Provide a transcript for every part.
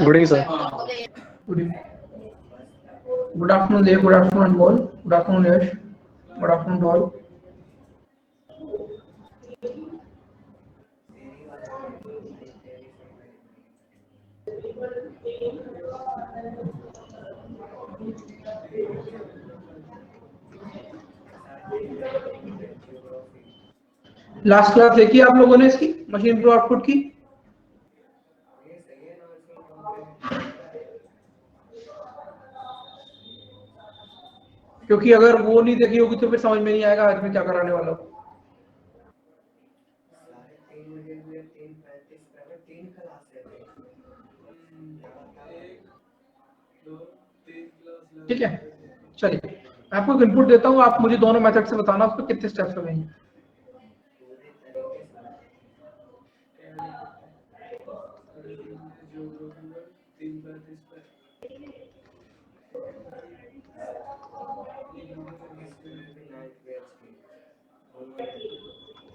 Good evening sir. Good afternoon, Dev. Good afternoon, Anmol. Good afternoon, Yash. Good afternoon to all. Last class देखी आप लोगों ने इसकी machine two output की? क्योंकि अगर वो नहीं देखी होगी तो फिर समझ में नहीं आएगा आज मैं क्या कराने वाला हूँ। ठीक है, चलिए मैं आपको एक इनपुट देता हूँ, आप मुझे दोनों मेथड से बताना उसको कितने स्टेप्स लगेंगे।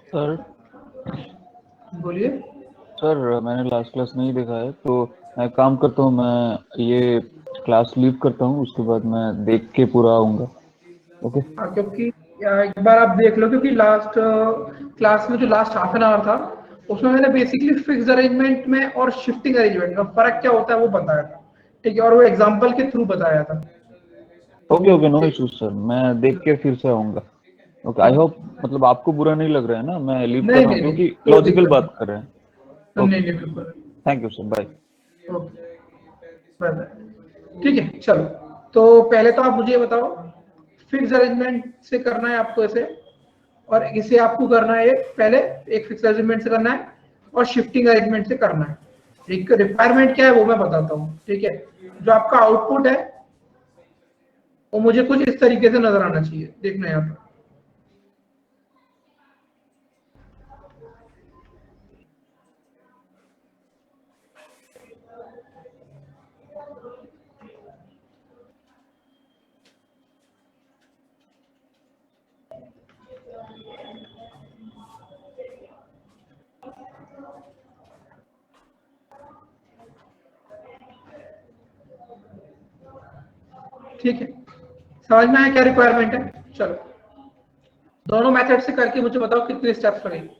सर बोलिए। सर मैंने लास्ट क्लास नहीं देखा है, तो मैं काम करता हूँ, मैं ये क्लास लीव करता हूँ, उसके बाद मैं देख के पूरा आऊँगा। ओके। हाँ, क्योंकि एक बार आप देख लो, क्योंकि लास्ट क्लास में जो लास्ट हाफ एन आवर था उसमें मैंने बेसिकली फिक्स अरेंजमेंट में और शिफ्टिंग अरेंजमेंट में फर्क क्या होता है वो बताया था। ठीक है, और वो एग्जांपल के थ्रू बताया था। Okay okay, no issues sir, मैं देख के फिर से आऊँगा। ओके, आई होप मतलब आपको बुरा नहीं लग रहा है ना, मैं लीव कर नहीं रहा हूँ नहीं क्योंकि नहीं, कोई लॉजिकल दिक्कत बात कर रहे हैं। नहीं, ओके, नहीं नहीं, बिल्कुल। Thank you sir, bye. Okay, bye bye. ठीक है, चलो तो पहले तो आप मुझे ये बताओ, फिक्स अरेंजमेंट से करना है आपको ऐसे, और इसे आपको करना है पहले एक फिक्स अरेंजमेंट से करना है और शिफ्टिंग अरेंजमेंट से करना है। एक रिक्वायरमेंट क्या है वो मैं बताता हूँ। ठीक है, जो आपका आउटपुट है वो मुझे कुछ इस तरीके से नजर आना चाहिए, देखना यहाँ पर। ठीक है, समझ में आया क्या रिक्वायरमेंट है? चलो दोनों मेथड से करके मुझे बताओ कितने स्टेप्स लगेंगे।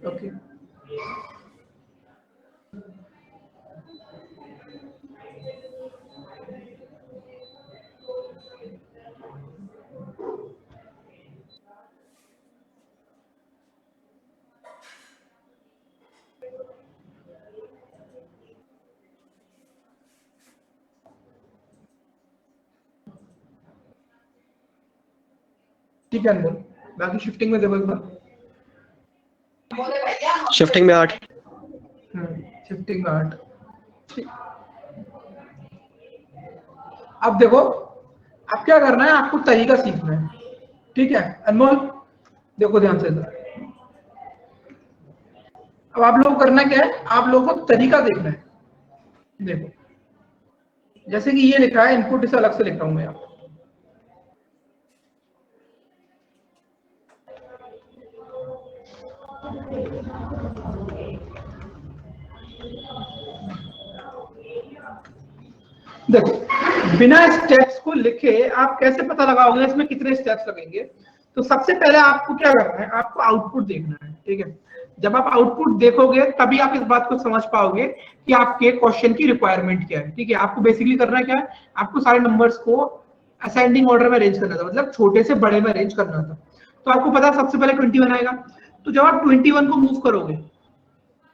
ओके, ठीक है अनमोल, बाकी शिफ्टिंग में देखो एक बार। शिफ्टिंग में 8। शिफ्टिंग में 8। अब देखो, अब क्या करना है, आपको तरीका सीखना है। ठीक है अनमोल, देखो ध्यान से इधर। अब आप लोगों को करना क्या है, आप लोगों को तरीका देखना है। देखो जैसे कि ये लिखा है, इनपुट इसे अलग से लिख रहा हूं मैं यहाँ। देखो बिना स्टेप्स को लिखे आप कैसे पता लगाओगे इसमें कितने स्टेप्स लगेंगे। तो सबसे पहले आपको क्या करना है, आपको आउटपुट देखना है। ठीक है, जब आप आउटपुट देखोगे तभी आप इस बात को समझ पाओगे कि आपके क्वेश्चन की रिक्वायरमेंट क्या है। ठीक है, आपको बेसिकली करना क्या है, आपको सारे नंबर्स को असेंडिंग ऑर्डर में अरेंज करना था, मतलब छोटे से बड़े में अरेंज करना था। तो आपको पता है सबसे पहले 21 आएगा, तो जब आप 21 को मूव करोगे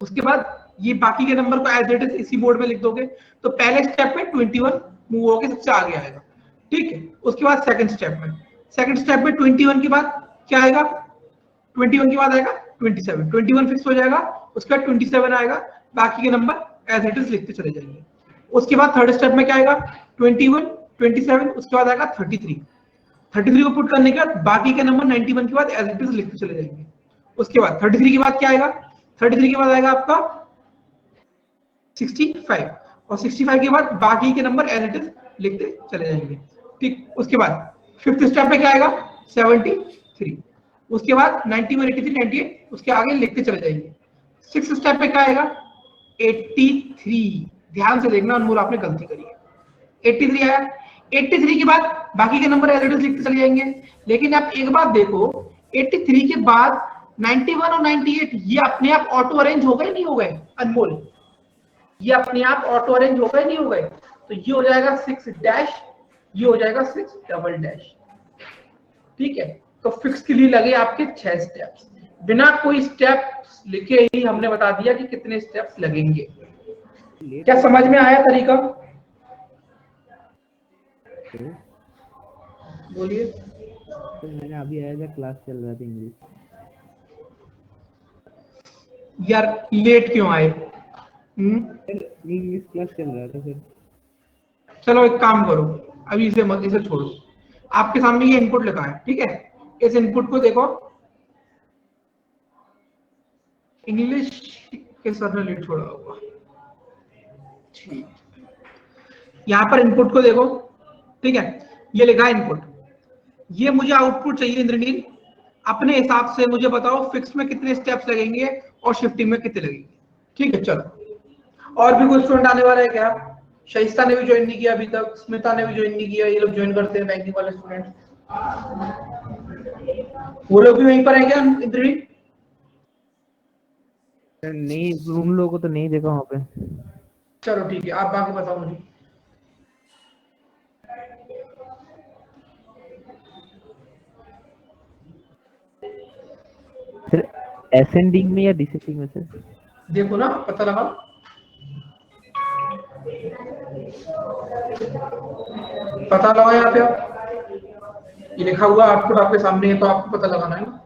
उसके बाद ये बाकी के नंबर को एज इट इज इसी बोर्ड में लिख दोगे। तो पहले स्टेप में 21 मूव होके सबसे आगे आएगा। ठीक है, उसके बाद सेकंड स्टेप में 21 के बाद क्या आएगा, 21 के बाद आएगा 27, 21 फिक्स हो जाएगा, उसके बाद 27 आएगा, बाकी के नंबर एज इट इज लिखते चले जाएंगे। उसके बाद थर्ड स्टेप में क्या आएगा, 21, 27, उसके बाद आएगा 33 को पुट करने के बाद बाकी के नंबर 91 के बाद एज इट इज लिखते चले जाएंगे। उसके बाद 33 के बाद क्या आएगा, 33 के बाद आएगा आपका 65, और 65 के बाद बाकी के नंबर एज इट इज लिखते चले जाएंगे। ठीक, उसके बाद फिफ्थ स्टेप पे क्या आएगा, 73, उसके बाद 91, 83, 98, उसके आगे लिखते चले जाएंगे। सिक्स स्टेप पे क्या आएगा, 83। ध्यान से देखना अनमोल, आपने गलती करी है, 83 आया। 83 के बाद बाकी के नंबर एज इट इज लिखते चले जाएंगे। लेकिन आप एक बात देखो, 83 के बाद 91 और 98 ये अपने आप ऑटो अरेंज हो गए नहीं हो गए अनमोल, ये अपने आप ऑटो अरेंज हो गए नहीं हो गए। तो ये हो जाएगा 6 डैश, ये हो जाएगा 6 डबल डैश। ठीक है, तो फिक्स के लिए लगे आपके 6 स्टेप्स, बिना कोई स्टेप्स लिखे ही हमने बता दिया कि कितने स्टेप्स लगेंगे। क्या समझ में आया तरीका, बोलिए। तो मैंने अभी आया था, क्लास चल रहा था इंग्लिश। यार लेट क्यों आए? इंग्लिश क्लास चल रहा था सर। चलो एक काम करो, अभी इसे मत, इसे छोड़ो। आपके सामने ये इनपुट लिखा है, ठीक है, इस इनपुट को देखो। इंग्लिश के सर ने लेट छोड़ा होगा, ठीक। यहाँ पर इनपुट को देखो, ठीक है, ये लिखा है इनपुट। ये मुझे आउटपुट चाहिए इंद्रनील, अपने हिसाब से मुझे बताओ फिक्स में कितने स्टेप्स लगेंगे और शिफ्टिंग में कितने लगेंगे। ठीक है, चलो। और भी कोई स्टूडेंट आने वाला है क्या? शाइस्ता ने भी ज्वाइन नहीं किया अभी तक, स्मिता ने भी ज्वाइन नहीं किया, ये लोग ज्वाइन करते हैं बैंकिंग वाले स्टूडेंट। वो लोग भी वहीं पर है क्या इंद्रनील? नहीं, उन लोगों को तो नहीं देखा वहाँ पे। चलो ठीक है, आप बाकी बताओ मुझे। सर असेंडिंग में या डिसेंडिंग में सर? देखो ना, पता लगा, पता लगा यहाँ पे आप, ये लिखा हुआ आउटपुट आपके सामने है, तो आपको पता लगाना है ना,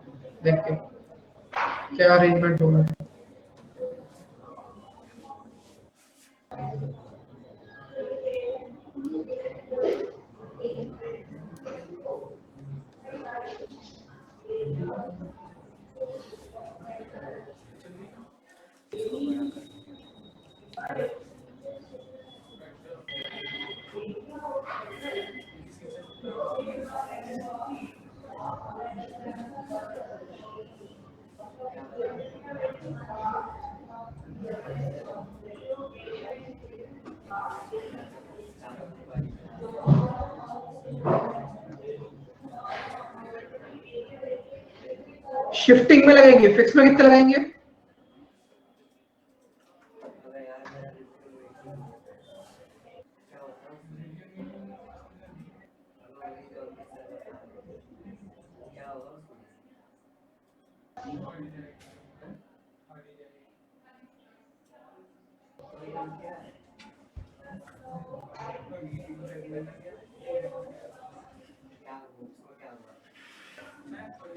देख के क्या अरेंजमेंट होगा। शिफ्टिंग में लगेंगे, फिक्स में कितने लगाएंगे?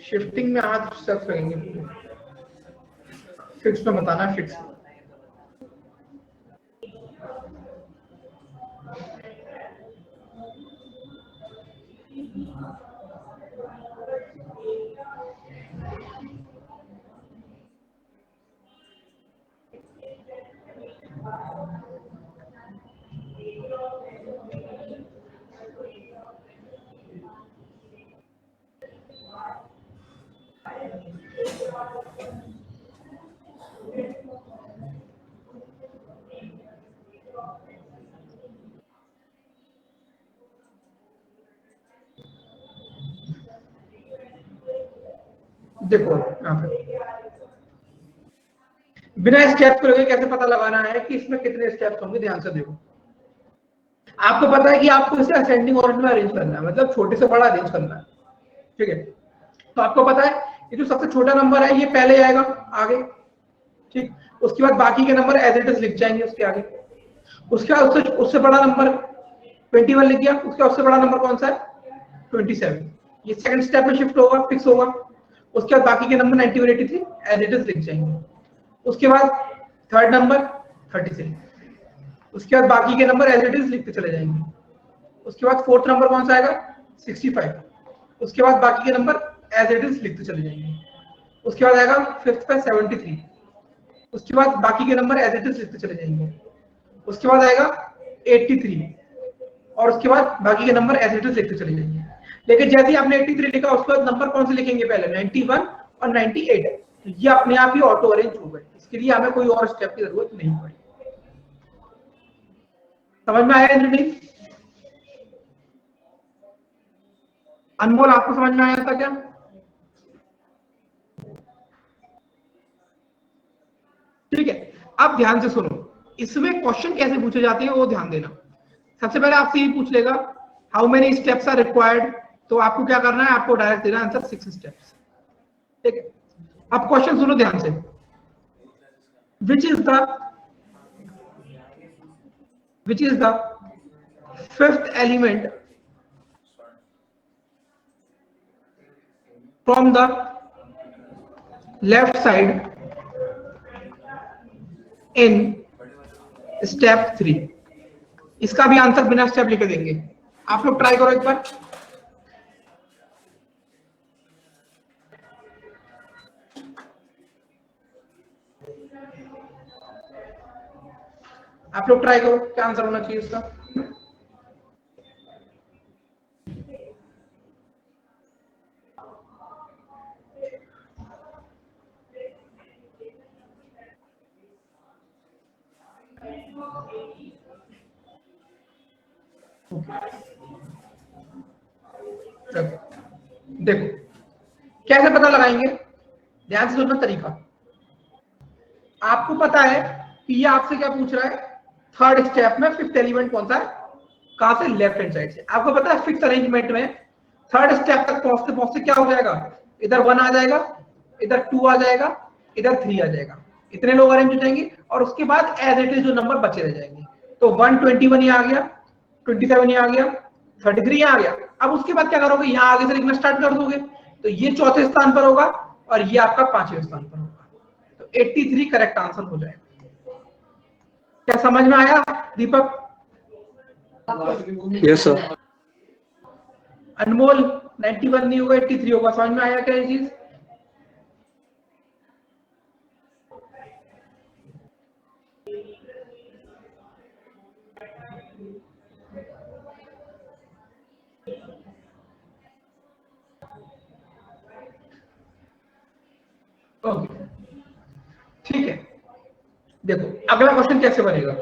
शिफ्टिंग में 8 स्टेप्स लगेंगे, फिक्स में बताना है, फिक्स। देखो यहाँ पे बिना स्टेप के कैसे पता लगाना है कि इसमें कितने स्टेप्स होंगे, ध्यान से देखो। आपको पता है कि आपको इसे असेंडिंग ऑर्डर में अरेंज करना है, मतलब छोटे से बड़ा अरेंज करना है, ठीक है। तो आपको पता है ये जो सबसे छोटा नंबर है ये पहले आएगा आगे, ठीक। उसके बाद बाकी के नंबर एज इट इज लिख जाएंगे उसके आगे। उसके बाद उससे बड़ा नंबर 21 लिख गया, उसके उससे बड़ा नंबर कौन सा है 27, ये सेकंड स्टेप में शिफ्ट होगा, फिक्स होगा। उसके बाद बाकी के नंबर 91 83 एज इट इज लिख जाएंगे। उसके बाद थर्ड नंबर 33, उसके बाद बाकी के नंबर एज इट इज लिखते चले जाएंगे। उसके बाद फोर्थ नंबर कौन सा आएगा 65, उसके बाद बाकी के नंबर एज इट इज लिखते चले जाएंगे। उसके बाद आएगा फिफ्थ पे 73, उसके बाद बाकी के नंबर एज इट इज लिखते चले जाएंगे। उसके बाद आएगा 83 और उसके बाद बाकी के नंबर एज इट इज लिखते चले जाएंगे। लेकिन जैसे ही आपने 83 लिखा उसके बाद नंबर कौन से लिखेंगे पहले 91 और 98, तो ये अपने आप ही ऑटो अरेंज हो गए, इसके लिए हमें कोई और स्टेप की जरूरत नहीं पड़ी। समझ में आया इंजीनियरिंग? अनमोल आपको समझ में आया था क्या? ठीक है, अब ध्यान से सुनो, इसमें क्वेश्चन कैसे पूछे जाते हैं वो ध्यान देना। सबसे पहले आपसे ये पूछ लेगा how many steps are required, तो आपको क्या करना है, आपको डायरेक्ट देना आंसर 6 स्टेप्स, ठीक है। अब क्वेश्चन सुनो ध्यान से, which is the fifth element from the left side in step 3। इसका भी आंसर बिना स्टेप लिख देंगे, आप लोग ट्राई करो एक बार। आप लोग ट्राई करो, क्या आंसर होना चाहिए इसका। देखो कैसे पता लगाएंगे, ध्यान से सुनना तरीका। आपको पता है कि ये आपसे क्या पूछ रहा है, थर्ड स्टेप में फिफ्थ एलिमेंट कौन सा है, कहां से, लेफ्ट हैंड साइड से। आपको पता है फिक्स अरेंजमेंट में थर्ड स्टेप तक पहुंचते पहुंचते क्या हो जाएगा, इधर 1 आ जाएगा, इधर 2 आ जाएगा, इधर 3 आ जाएगा, इतने लोग अरेंज हो जाएंगे और उसके बाद एज इट इज जो नंबर बचे रह जाएंगे। तो 121 यहाँ आ गया, 27 यहाँ आ गया, 33 यहाँ आ गया। अब उसके बाद क्या करोगे, यहाँ आगे से लिखना स्टार्ट कर दोगे, तो ये चौथे स्थान पर होगा और ये आपका 5वें स्थान पर होगा। तो 83 करेक्ट आंसर हो जाएगा। क्या समझ में आया दीपक? Yes sir. अनमोल 91 नहीं होगा 83 होगा, समझ में आया क्या ये चीज? ओके ठीक है, देखो अगला क्वेश्चन कैसे बनेगा।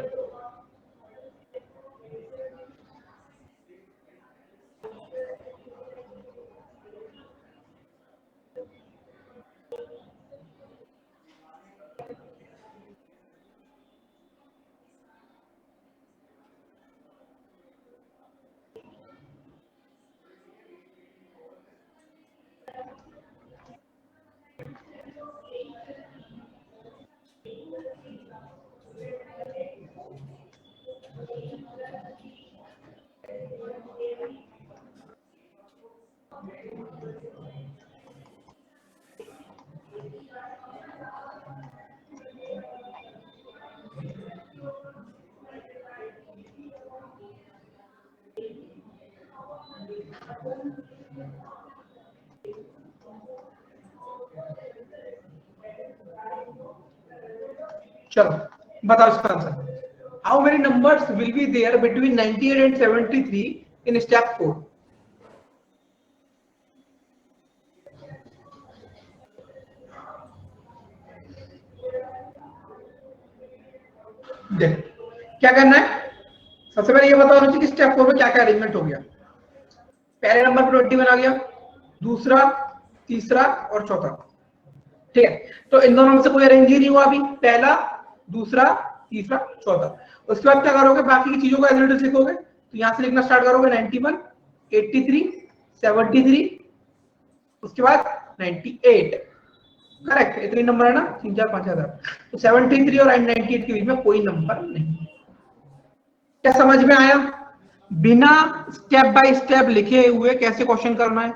चलो बताओ इसका answer. How many numbers will be there between 98 and 73 in step 4? देख क्या करना है, सबसे पहले ये बताओ मुझे कि स्टेप 4 में क्या क्या अरेंजमेंट हो गया। पहले नंबर पर 21 आ गया, दूसरा, तीसरा और चौथा। ठीक है, तो इन दोनों में से कोई अरेंज ही नहीं हुआ अभी, पहला, दूसरा, तीसरा, चौथा। उसके बाद क्या करोगे, बाकी की चीजों को एज इट इज लिखोगे। तो यहां से लिखना स्टार्ट करोगे 91, 83, 73, उसके बाद 98। करेक्ट, इतने नंबर है ना, 3 4 5 6 तो 73 और 98 के बीच में कोई नंबर नहीं। क्या समझ में आया? बिना स्टेप बाय स्टेप लिखे हुए कैसे क्वेश्चन करना है?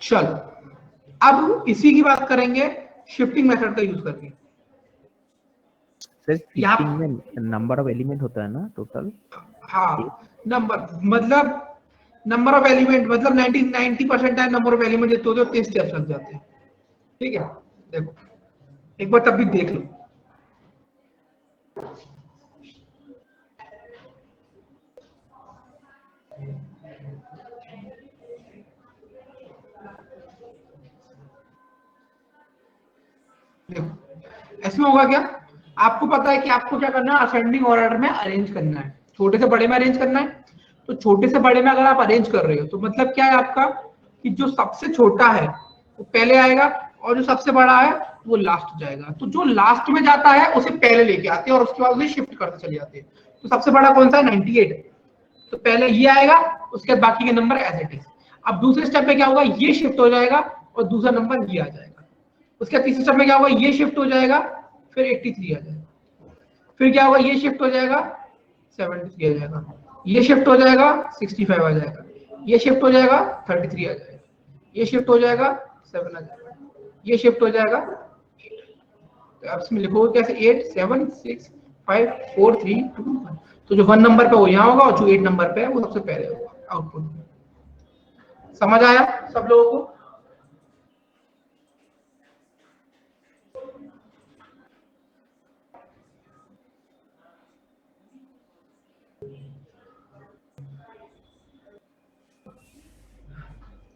चलो अब इसी की बात करेंगे शिफ्टिंग मेथड का यूज करके। सर शिफ्टिंग में नंबर ऑफ एलिमेंट होता है ना टोटल? हाँ, नंबर ऑफ एलिमेंट मतलब 90% है नंबर ऑफ एलिमेंट जितने होते हैं 23 स्टेप्स लग जाते हैं। ठीक है, देखो एक बार तब भी देख लो। देखो इसमें होगा क्या, आपको पता है कि आपको क्या करना है, असेंडिंग ऑर्डर में अरेंज करना है, छोटे से बड़े में अरेंज करना है। तो छोटे से बड़े में अगर आप अरेंज कर रहे हो तो मतलब क्या है आपका, कि जो सबसे छोटा है वो पहले आएगा और जो सबसे बड़ा है वो लास्ट जाएगा। तो जो लास्ट में जाता है उसे पहले लेके आते हैं और उसके बाद उसे शिफ्ट करते चले जाते हैं। तो सबसे बड़ा कौन सा है, 98। तो पहले ये आएगा, उसके बाद बाकी के नंबर एज इट इज। अब दूसरे स्टेप में क्या होगा, ये शिफ्ट हो जाएगा और दूसरा नंबर ये आ जाएगा। उसके तीसरे स्टेप में क्या होगा, ये शिफ्ट हो जाएगा, फिर 83 आ जाएगा। फिर क्या होगा, ये शिफ्ट हो जाएगा, 73 आ जाएगा। ये शिफ्ट हो जाएगा, 65 आ जाएगा। ये शिफ्ट हो जाएगा, 33 आ जाएगा। ये शिफ्ट हो जाएगा, 7 आ जाएगा। ये शिफ्ट हो जाएगा 8। तो अब इसमें लिखोगे कैसे, 8 7 6 5 4 3 2 1। तो जो 1 नंबर पे वो यहाँ होगा और जो 8 नंबर पे है वो सबसे पहले होगा आउटपुट में। समझ आया सब लोगों को?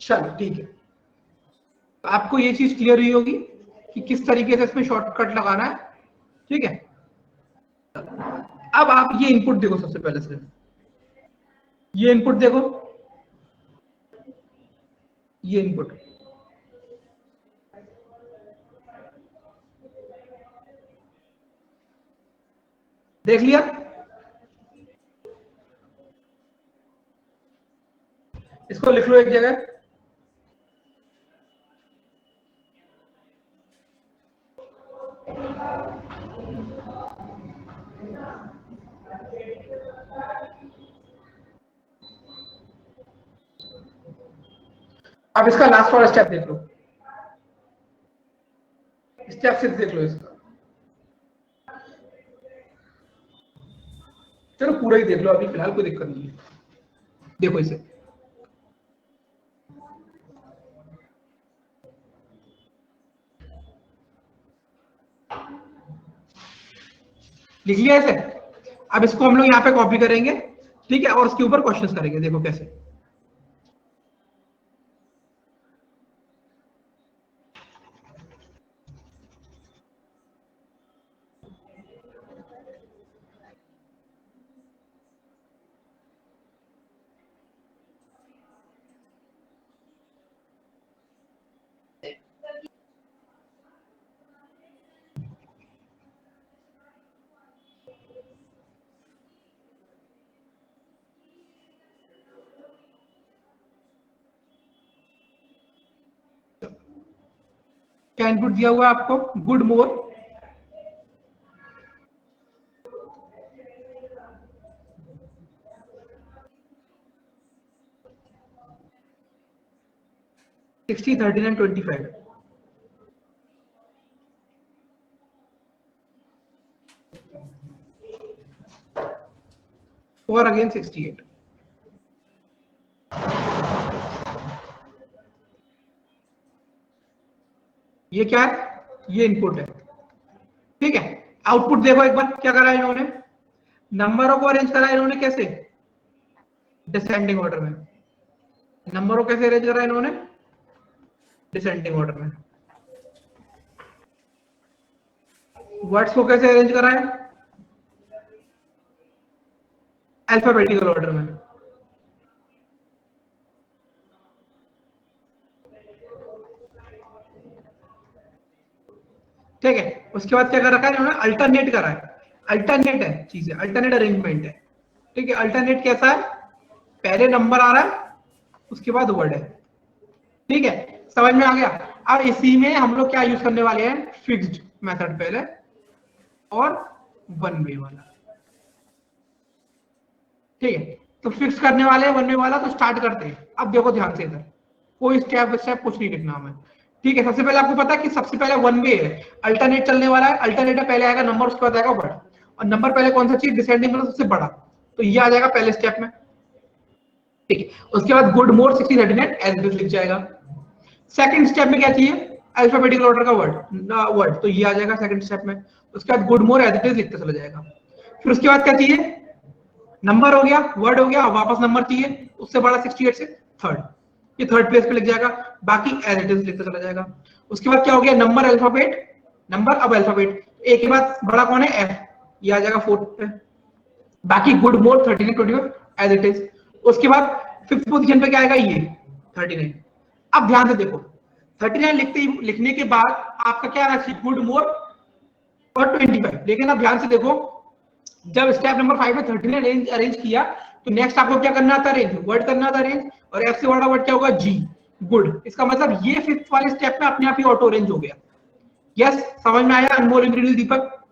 चलो ठीक है, तो आपको ये चीज क्लियर हुई होगी कि किस तरीके से इसमें शॉर्टकट लगाना है। ठीक है, अब आप ये इनपुट देखो, सबसे पहले से ये इनपुट देखो, ये इनपुट देख लिया। इसको लिख लो एक जगह। अब इसका लास्ट वाला स्टेप देख लो, स्टेप 6 देख लो इसका। चलो पूरा ही देख लो, अभी फिलहाल कोई दिक्कत नहीं है। देखो इसे, लिख लिया इसे। अब इसको हम लोग यहाँ पे कॉपी करेंगे, ठीक है, और उसके ऊपर क्वेश्चंस करेंगे। देखो कैसे, क्या इनपुट दिया हुआ है आपको, गुड मोर। 60, 39, 25 है। और अगेन 68। ये क्या है? ये इनपुट है, ठीक है। आउटपुट देखो एक बार क्या करा इन्होंने, नंबरों को अरेंज करा इन्होंने कैसे, डिसेंडिंग ऑर्डर में। नंबरों कैसे अरेंज करा इन्होंने, डिसेंडिंग ऑर्डर में। वर्ड्स को कैसे अरेंज करा है, अल्फाबेटिकल ऑर्डर में। ठीक है, उसके बाद क्या कर रखा है इन्होंने, अल्टरनेट करा है। अल्टरनेट है चीजें, अल्टरनेट अरेंजमेंट है, ठीक है। अल्टरनेट कैसा है, पहले नंबर आ रहा है उसके बाद वर्ड है, ठीक है। समझ में आ गया। अब इसी में हम लोग क्या यूज करने वाले हैं, फिक्स्ड मेथड पहले और वन वे वाला, ठीक है। तो फिक्स करने वाले हैं वन वे वाला, तो स्टार्ट करते हैं। अब देखो ध्यान से, इधर कोई स्टेप स्टेप कुछ नहीं लिखना हमें, ठीक है। सबसे पहले आपको पता है कि सबसे पहले वन वे है, अल्टरनेट चलने वाला है। अल्टरनेट पहले आएगा नंबर, उसके बाद आएगा वर्ड, और नंबर पहले कौन सा चीज, डिसेंडिंग मतलब सबसे बड़ा, तो ये आ जाएगा पहले स्टेप में, ठीक है। उसके बाद गुड मोर 60, 39 एज इट इज लिख जाएगा। सेकंड स्टेप में क्या चाहिए, अल्फाबेटिकल ऑर्डर का वर्ड, तो ये आ जाएगा सेकंड स्टेप में। उसके बाद गुड मोर एज इट इज लिखते चला जाएगा। फिर उसके बाद क्या चाहिए, नंबर हो गया, वर्ड हो गया, वापस नंबर चाहिए, उससे बड़ा 68 से थर्ड, ये थर्ड प्लेस पे लिख जाएगा, बाकी एज इट इज लिखते चला जाएगा। उसके बाद क्या हो गया, नंबर अल्फाबेट, नंबर अब अल्फाबेट, एक के बाद बड़ा कौन है, एफ, ये आ जाएगा फोर्थ पे, बाकी गुड मोर 39, 21 एज इट इज। उसके बाद फिफ्थ पोजीशन पे क्या आएगा, ये 39। अब ध्यान से देखो, 39 लिखने के बाद आपका क्या आना चाहिए, गुड मोर और 25। लेकिन अब ध्यान से देखो, जब स्टेप नंबर 5 में 39 अरेंज किया, तो नेक्स्ट आपको क्या करना था, अरेंज वर्ड करना था अरेंज, और एफ से बड़ा वर्ड क्या होगा, जी, गुड। इसका मतलब ये फिफ्थ वाले स्टेप में अपने आप ही ऑटो अरेंज हो गया। यस, समझ में आया अनमोल, इंद्रनील, दीपक,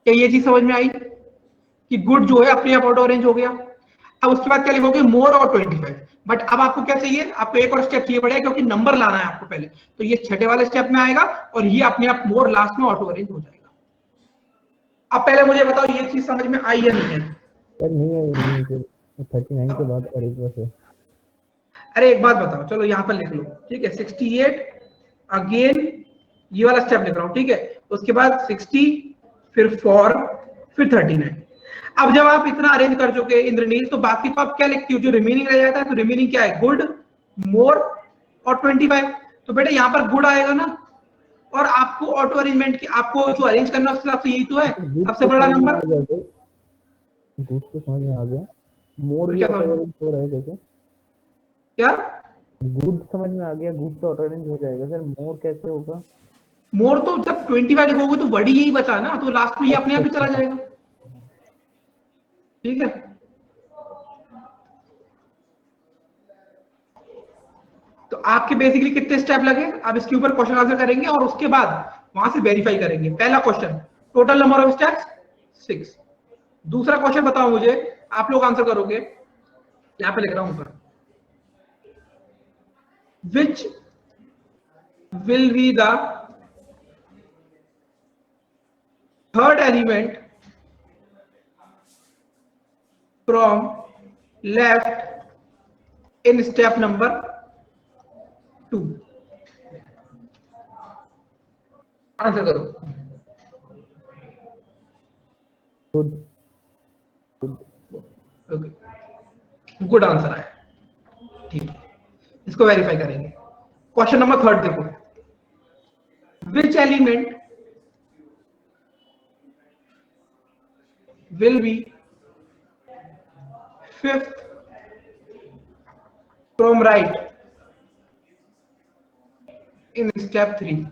क्या ये चीज समझ में आई कि गुड जो है अपने आप ऑटो अरेंज हो गया। अब उसके बाद क्या लिखोगे, मोर और 25। बट अब आपको क्या चाहिए, आपको एक और स्टेप चाहिए पड़ेगा, क्योंकि नंबर लाना है आपको पहले, तो ये छठे वाले स्टेप में आएगा, और ये अपने आप मोर लास्ट में ऑटो अरेंज हो जाएगा। अब पहले मुझे बताओ, ये चीज समझ में आई या नहीं है? सर नहीं है, नहीं है, 39 के बाद अरेंज है। अरे एक बात बताओ, चलो यहाँ पर लिख लो, ठीक है। 68 अगेन ये वाला स्टेप लिख रहा हूँ, ठीक है। उसके बाद 60, फिर 4, फिर 39। अब जब आप इतना अरेंज कर चुके इंद्रनील, तो बाकी तो आप क्या लिखती हो, जो रिमेनिंग रह जाता है, तो रिमेनिंग क्या है, गुड, मोर और 25। तो बेटा यहाँ पर गुड आएगा ना, और आपको ऑटो अरेंजमेंट की, आपको जो अरेंज करना है उसके हिसाब से यही तो है सबसे बड़ा नंबर। गुड तो समझ में आ गया, मोर भी क्या ऑटो समझ, अरेंज हो रहा है कैसे, क्या गुड समझ में आ गया, गुड तो ऑटो अरेंज हो जाएगा सर, मोर कैसे होगा? मोर तो जब 25 लिखोगे तो वर्ड ही यही बचा ना, तो लास्ट में ये अपने आप ही चला जाएगा, ठीक है। तो आपके बेसिकली कितने स्टेप लगे, अब इसके ऊपर क्वेश्चन आंसर करेंगे, और उसके बाद वहां से वेरीफाई करेंगे। पहला question, total number of steps 6। दूसरा क्वेश्चन बताओ मुझे, आप लोग आंसर करोगे, यहां पे लिख रहा हूं ऊपर, which will be the third element from left in step number 2। Answer करो। गुड, ओके, गुड आंसर आया, ठीक है। इसको वेरीफाई करेंगे। क्वेश्चन नंबर थर्ड देखो, which element will be fifth from right in step 3।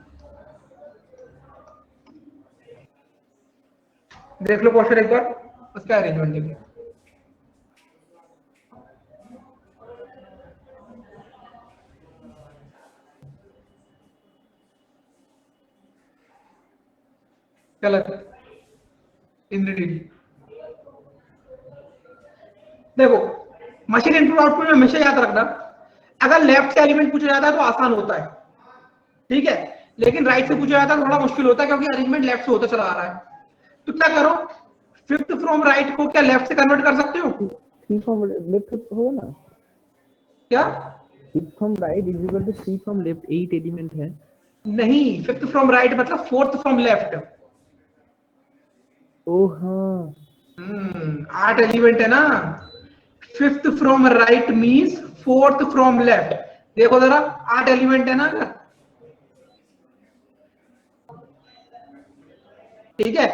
देख लो क्वेश्चन एक बार, उसका अरेंजमेंट देखो। गलत, इंद्रनील। देखो, मशीन इनपुट आउटपुट में हमेशा याद रखना, अगर लेफ्ट से एलिमेंट पूछा जाता है तो आसान होता है, ठीक है, लेकिन राइट से पूछा जाता है थोड़ा मुश्किल होता है क्योंकि अरेंजमेंट लेफ्ट से होता चला आ रहा है। तो क्या करो, फिफ्थ फ्रॉम राइट को क्या लेफ्ट से कन्वर्ट कर सकते हो? 3 फ्रॉम लेफ्ट होगा ना, क्या? 6 from right is equal to 3 from left, 8 element है। नहीं, फिफ्थ फ्रॉम राइट मतलब फोर्थ फ्रॉम लेफ्ट। ओ हाँ, 8 एलिमेंट है ना, fifth from right means fourth from left. देखो जरा, 8 एलिमेंट है ना, ठीक है,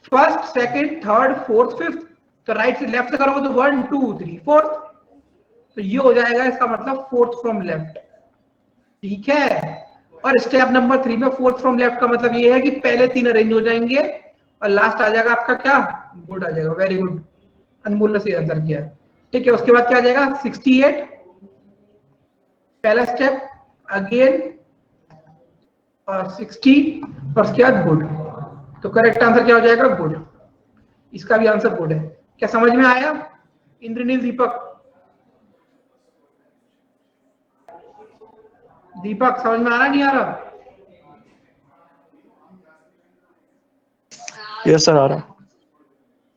first second third fourth fifth, तो राइट से लेफ्ट से करोगे तो 1 2 3 4, तो ये हो जाएगा इसका मतलब फोर्थ फ्रॉम लेफ्ट, ठीक है। और स्टेप नंबर 3 में फोर्थ फ्रॉम लेफ्ट का मतलब ये है कि पहले 3 अरेंज हो जाएंगे और लास्ट आ जाएगा आपका क्या, गुड आ जाएगा, वेरी गुड, अनमोल ने सही आंसर किया है, ठीक है। उसके बाद क्या आ जाएगा 68, पहला स्टेप अगेन और 60 और उसके बाद गुड, तो करेक्ट आंसर क्या हो जाएगा, गुड। इसका भी आंसर गुड है। क्या समझ में आया इंद्रनील, दीपक? दीपक समझ में आ रहा नहीं आ रहा? यस सर, आ रहा।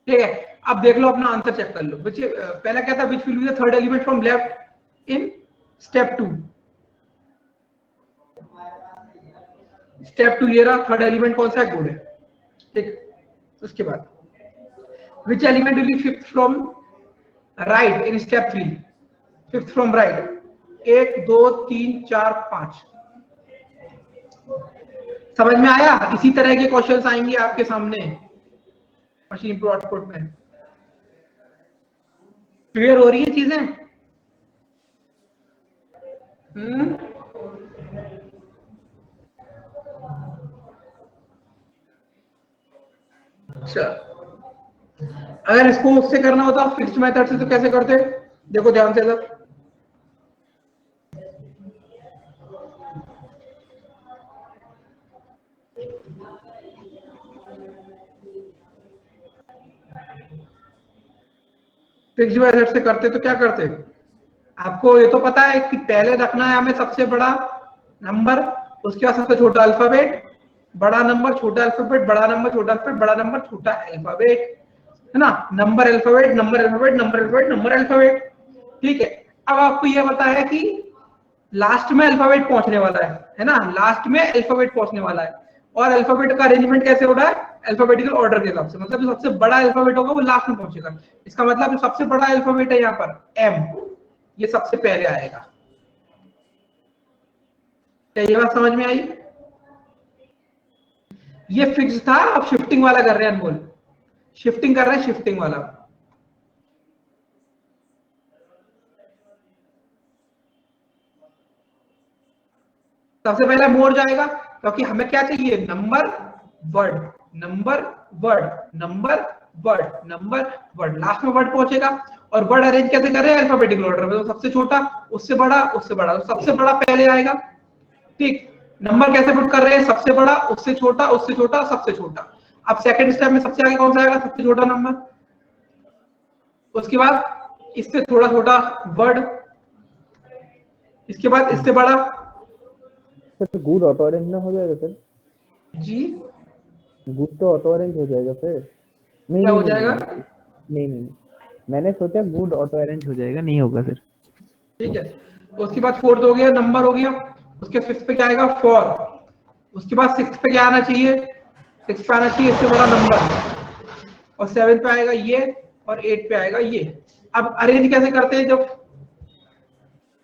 ठीक है, अब देख लो, अपना आंसर चेक कर लो। पहला क्या था, which will be the third element from left in step 2। Step 2 ये रहा, थर्ड एलिमेंट कौन सा है, गुड है, ठीक। उसके बाद which element will be fifth from right in step 3, fifth from right, 1 2 3 4 5। समझ में आया? इसी तरह के क्वेश्चंस आएंगे आपके सामने मशीन प्रो आउटपुट में। क्लियर हो रही है चीजें? अच्छा, अगर इसको उससे करना होता फिक्स्ड मेथड से तो कैसे करते? देखो ध्यान से सब, फिक्स्ड मेथड से करते तो क्या करते? आपको ये तो पता है कि पहले रखना है हमें सबसे बड़ा नंबर, उसके बाद सबसे छोटा अल्फाबेट, बड़ा नंबर छोटा अल्फाबेट, बड़ा नंबर छोटा अल्फाबेट, बड़ा नंबर छोटा अल्फाबेट, है ना, number alphabet number alphabet number alphabet number alphabet, ठीक है। अब आपको यह पता है कि लास्ट में अल्फाबेट पहुंचने वाला है ना, लास्ट में अल्फाबेट पहुंचने वाला है, और अल्फाबेट का अरेंजमेंट कैसे हो रहा है, अल्फाबेटिकल ऑर्डर के हिसाब से, मतलब जो सबसे बड़ा अल्फाबेट होगा वो लास्ट में पहुंचेगा। इसका मतलब जो सबसे बड़ा अल्फाबेट है यहाँ पर एम, ये सबसे पहले आएगा। क्या ये बात समझ में आई? ये फिक्स था, अब शिफ्टिंग वाला कर रहे हैं अनमोल, शिफ्टिंग कर रहे हैं, शिफ्टिंग वाला। सबसे पहले मोर जाएगा क्योंकि हमें क्या चाहिए, number word number word number word number word, last में वर्ड पहुंचेगा। और वर्ड अरेंज कैसे कर रहे हैं, अल्फाबेटिकल ऑर्डर में, तो सबसे छोटा उससे बड़ा उससे बड़ा, तो सबसे बड़ा पहले आएगा, ठीक। नंबर कैसे पुट कर रहे हैं, सबसे बड़ा उससे छोटा उससे छोटा सबसे छोटा। अब सेकंड स्टेप में सबसे आगे कौन सा आएगा, सबसे छोटा नंबर, उसके बाद इससे थोड़ा छोटा वर्ड, इसके बाद इससे बड़ा। सर गुड ऑटो अरेंज ना हो जाएगा सर? जी, गुड तो ऑटो अरेंज हो जाएगा फिर? नहीं क्या हो नहीं, जाएगा? नहीं, मैंने सोचा गुड ऑटो अरेंज हो जाएगा, नहीं होगा सर। ठीक है, उसके बाद फोर्थ हो गया, नंबर हो गया, उसके फिफ्थ पे क्या आएगा, फॉर, उसके बाद सिक्स पे क्या आना चाहिए, सिक्स पे आना चाहिए इससे बड़ा नंबर, और सेवन पे आएगा ये, और एट पे आएगा ये। अब अरेंज कैसे करते हैं,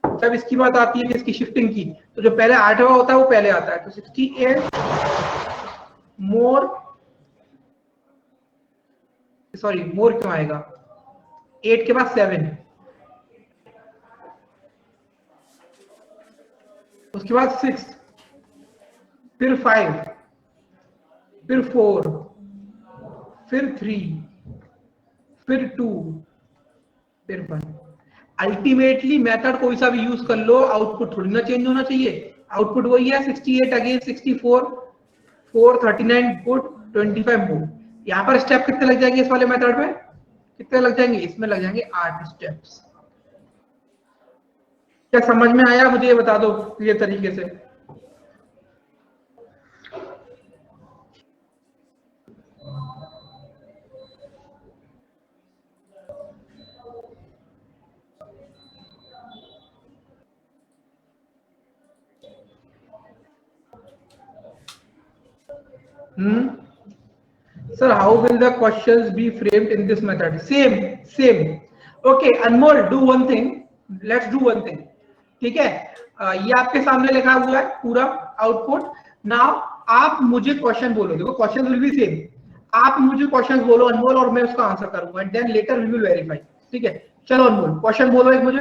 जब इसकी बात आती है कि इसकी शिफ्टिंग की, तो जो पहले 8वां होता है वो पहले आता है, तो 68 मोर, सॉरी मोर क्यों आएगा, 8 के बाद 7, उसके बाद 6, फिर 5, फिर 4, फिर 3, फिर 2, फिर 1। अल्टीमेटली मेथड कोई सा भी यूज कर लो, आउटपुट थोड़ी ना चेंज होना चाहिए, आउटपुट वही है, 68 अगेन 64, 4 39 गुड 25 मूव। यहाँ पर स्टेप कितने लग जाएंगे इस वाले मेथड में, कितने लग जाएंगे, इसमें लग जाएंगे 8 स्टेप्स। क्या समझ में आया? मुझे ये बता दो क्लियर तरीके से। Sir, how will the questions be framed in this method? Same. Okay, Anmol, do one thing. Let's do one thing. ठीक है, ये आपके सामने लिखा हुआ है पूरा आउटपुट। नाउ आप मुझे क्वेश्चन बोलो, देखो क्वेश्चन विल बी सेम। आप मुझे क्वेश्चन बोलो अनमोल, और मैं उसका आंसर करूंगा and then later we will verify. ठीक है, चलो अनमोल क्वेश्चन बोलो एक मुझे।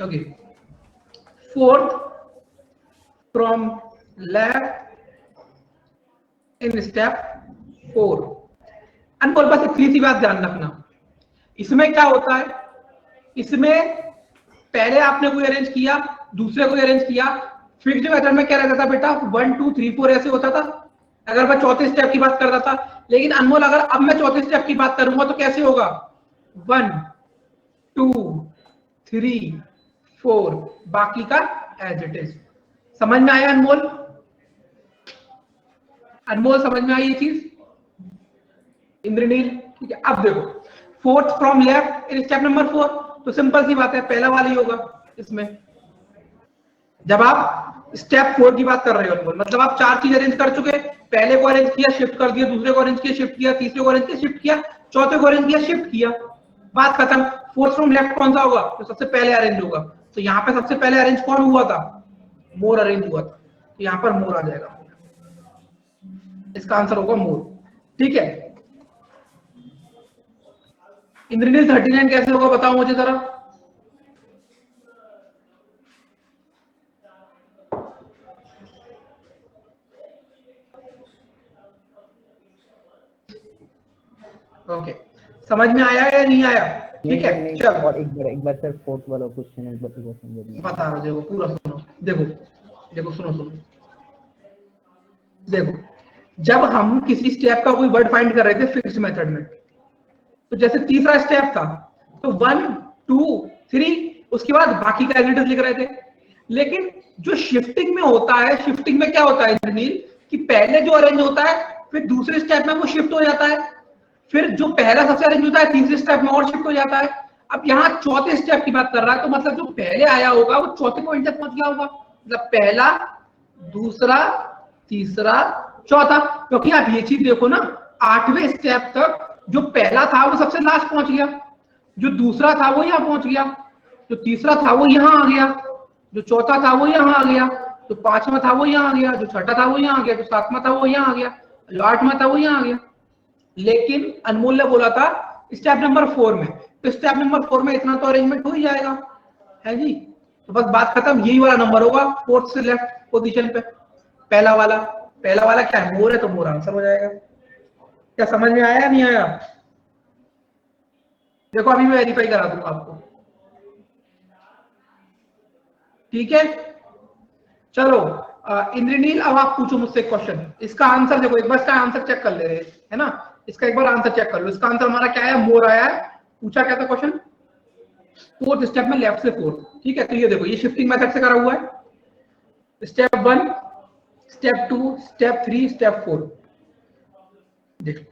Okay, fourth from left in step 4। अनमोल बस इतनी सी बात ध्यान रखना, इसमें क्या होता है, इसमें पहले आपने कोई अरेंज किया, दूसरे कोई अरेंज किया। फिक्स्ड मेथड में क्या रहता था बेटा, 1 2 3 4 ऐसे होता था अगर मैं चौथे स्टेप की बात करता था। लेकिन अनमोल अगर अब मैं चौथे स्टेप की बात करूंगा तो कैसे होगा, 1 2 3 4, बाकी का एज इट इज। समझ में आया अनमोल? अनमोल समझ में आई ये चीज? इंद्रनील ठीक है। अब देखो fourth from left in step number 4, तो सिंपल सी बात है, पहला वाला ही होगा इसमें। जब आप स्टेप 4 की बात कर रहे हो अनमोल, मतलब आप 4 चीज अरेंज कर चुके, पहले को अरेंज किया शिफ्ट कर दिया, दूसरे को अरेंज किया शिफ्ट किया, तीसरे को अरेंज किया शिफ्ट किया, चौथे को अरेंज किया शिफ्ट किया, बात खत्म। फोर्थ फ्रॉम लेफ्ट कौन सा होगा, तो सबसे पहले अरेंज होगा। तो यहाँ पे सबसे पहले अरेंज कौन हुआ था, मोर अरेंज हुआ था, तो यहाँ पर मोर आ जाएगा, इसका आंसर होगा मोर। ठीक है, इंद्रनील 39 कैसे होगा बताओ मुझे जरा। ओके, समझ में आया या नहीं आया? ठीक है, चलो और एक बार सर फोर्थ वाला क्वेश्चन एक बार समझिए, बता रहा हूं, देखो पूरा सुनो, देखो सुनो, देखो जब हम किसी स्टेप का कोई वर्ड फाइंड कर रहे थे फिक्स्ड मेथड में, तो जैसे तीसरा स्टेप था तो 1 2 3, उसके बाद बाकी का एलिमेंट्स लिख रहे थे। लेकिन जो शिफ्टिंग में होता है, शिफ्टिंग में क्या होता है इंद्रनील, कि पहले जो अरेंज होता है फिर दूसरे स्टेप में वो शिफ्ट हो जाता है, फिर जो पहला सबसे अरेंज होता है तीसरे स्टेप में और शिफ्ट हो जाता है। अब यहाँ चौथे स्टेप की बात कर रहा है, तो मतलब जो पहले आया होगा वो चौथे पॉइंट तक पहुंच गया होगा, मतलब पहला दूसरा तीसरा चौथा। क्योंकि आप ये चीज देखो ना, 8वें स्टेप तक जो पहला था वो सबसे लास्ट पहुंच गया, जो दूसरा था वो यहाँ पहुंच गया, जो तीसरा था वो यहाँ आ गया, जो चौथा था वो यहाँ आ गया, जो पांचवा था वो यहाँ आ गया, जो छठा था वो यहाँ आ गया, जो सातवां था वो यहाँ आ गया, जो आठवां था वो यहाँ आ गया। लेकिन अनमोल ने बोला था स्टेप नंबर 4 में, तो स्टेप नंबर 4 में इतना तो अरेंजमेंट हो ही जाएगा, है जी। तो बस बात खत्म, यही वाला नंबर होगा फोर्थ से लेफ्ट पोजीशन पे, पहला वाला क्या है, मोर है, तो मोर आंसर हो जाएगा। क्या समझ में आया नहीं आया? देखो अभी मैं वेरीफाई करा दूंगा आपको। ठीक है, चलो इंद्रनील अब आप पूछो मुझसे क्वेश्चन। इसका आंसर देखो, एक बार इसका आंसर चेक कर ले रहे है ना, इसका एक बार आंसर चेक कर लो। इसका आंसर हमारा क्या है, मोर आया है। पूछा क्या था क्वेश्चन, फोर्थ स्टेप में लेफ्ट से फोर्थ। ठीक है, तो ये देखो ये शिफ्टिंग मेथड से करा हुआ है, स्टेप 1 स्टेप 2 स्टेप 3 स्टेप 4। देखो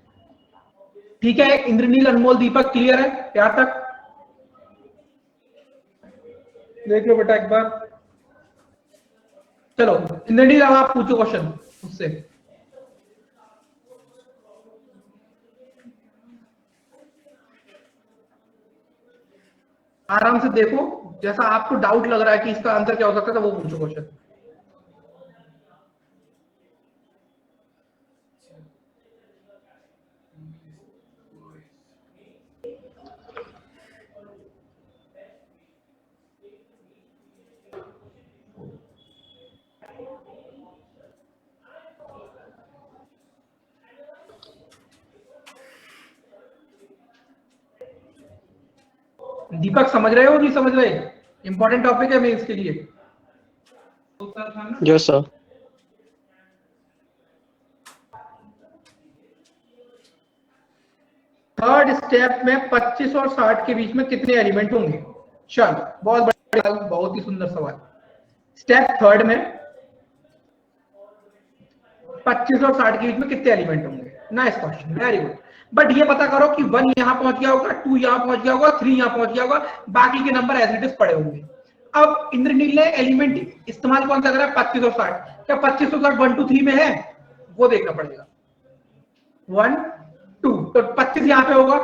ठीक है, इंद्रनील अनमोल दीपक क्लियर है यहाँ तक? देख लो बेटा एक बार। चलो इंद्रनील अब आप पूछो क्वेश्चन मुझसे। आराम से देखो, जैसा आपको डाउट लग रहा है कि इसका आंसर क्या हो सकता है, वो पूछो क्वेश्चन। दीपक समझ रहे हो नहीं समझ रहे? इंपॉर्टेंट टॉपिक है मेंस के लिए। Yes, sir. थर्ड स्टेप में 25 और 60 के बीच में कितने एलिमेंट होंगे? चलो, बहुत बढ़िया, बहुत ही सुंदर सवाल। स्टेप थर्ड में 25 और 60 के बीच में कितने एलिमेंट होंगे? Nice question, very good. But ये पता करो कि 1 यहां पहुंच गया होगा, 2 यहां पहुंच गया होगा, 3 यहां पहुंच गया होगा, बाकी के नंबर एज इट इज पड़े होंगे। अब इंद्रनील ने एलिमेंट इस्तेमाल कौन सा करा है? 25 और 60। क्या 25 और 60 1 2 3 में है? वो देखना पड़ेगा। 1 2, तो 25 यहां पे होगा,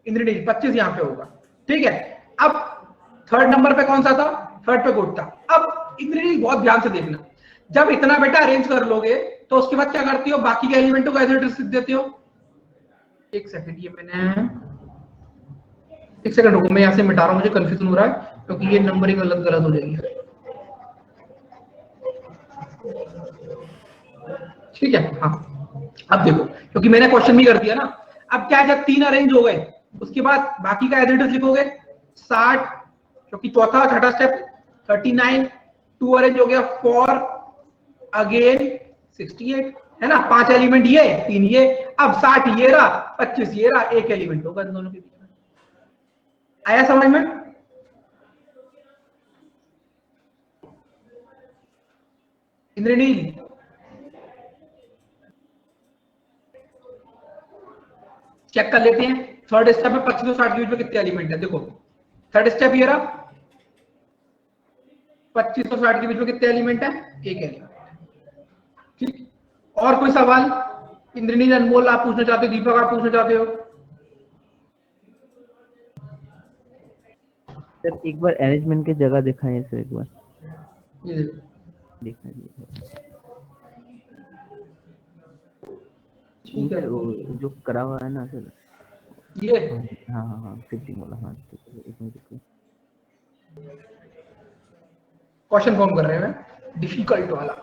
इंद्रनील 25 यहां पे होगा, ठीक है। अब थर्ड नंबर पे कौन सा था? थर्ड पे गुड था। अब इंद्रनील बहुत ध्यान से देखना, जब इतना बेटा अरेंज कर लोगे तो उसके बाद क्या करती हो? बाकी के एलिमेंटों को एज इट इज देती हो। एक सेकंड, ये मैंने एक सेकंड रुको, मैं यहां से मिटा रहा हूं, मुझे कंफ्यूजन हो रहा है क्योंकि ये नंबरिंग गलत हो जाएगी। ठीक है, हाँ। अब देखो, क्योंकि मैंने क्वेश्चन भी कर दिया ना। अब क्या है, जब 3 अरेंज हो गए उसके बाद बाकी का एज इट इज लिखोगे 60, क्योंकि चौथा छठा स्टेप 39, 2 अरेंज हो गया 4 अगेन 68, है ना। 5 एलिमेंट ये, 3 ये, अब 60 ये रहा, 25 ये रहा, एक एलिमेंट होगा इन दोनों के बीच में। आया समझ में? इंद्रनील, चेक कर लेते हैं थर्ड स्टेप में 25 और 60 के बीच में कितने एलिमेंट है। देखो थर्ड स्टेप ये रहा, 25 और 60 के बीच में कितने एलिमेंट है? एक एलिमेंट। ठीक, और कोई सवाल? इंद्रनील, अनमोल आप पूछना चाहते हो? दीपक आप पूछना चाहते हो? सर एक बार अरेंजमेंट की जगह दिखाएं सर, एक बार ये दिखाइए। ठीक है, वो जो करा हुआ है ना सर, ये हाँ हाँ हाँ, शिफ्टिंग वाला, हाँ इसमें देखो। क्वेश्चन फॉर्म कर रहे हैं डिफिकल्ट वाला।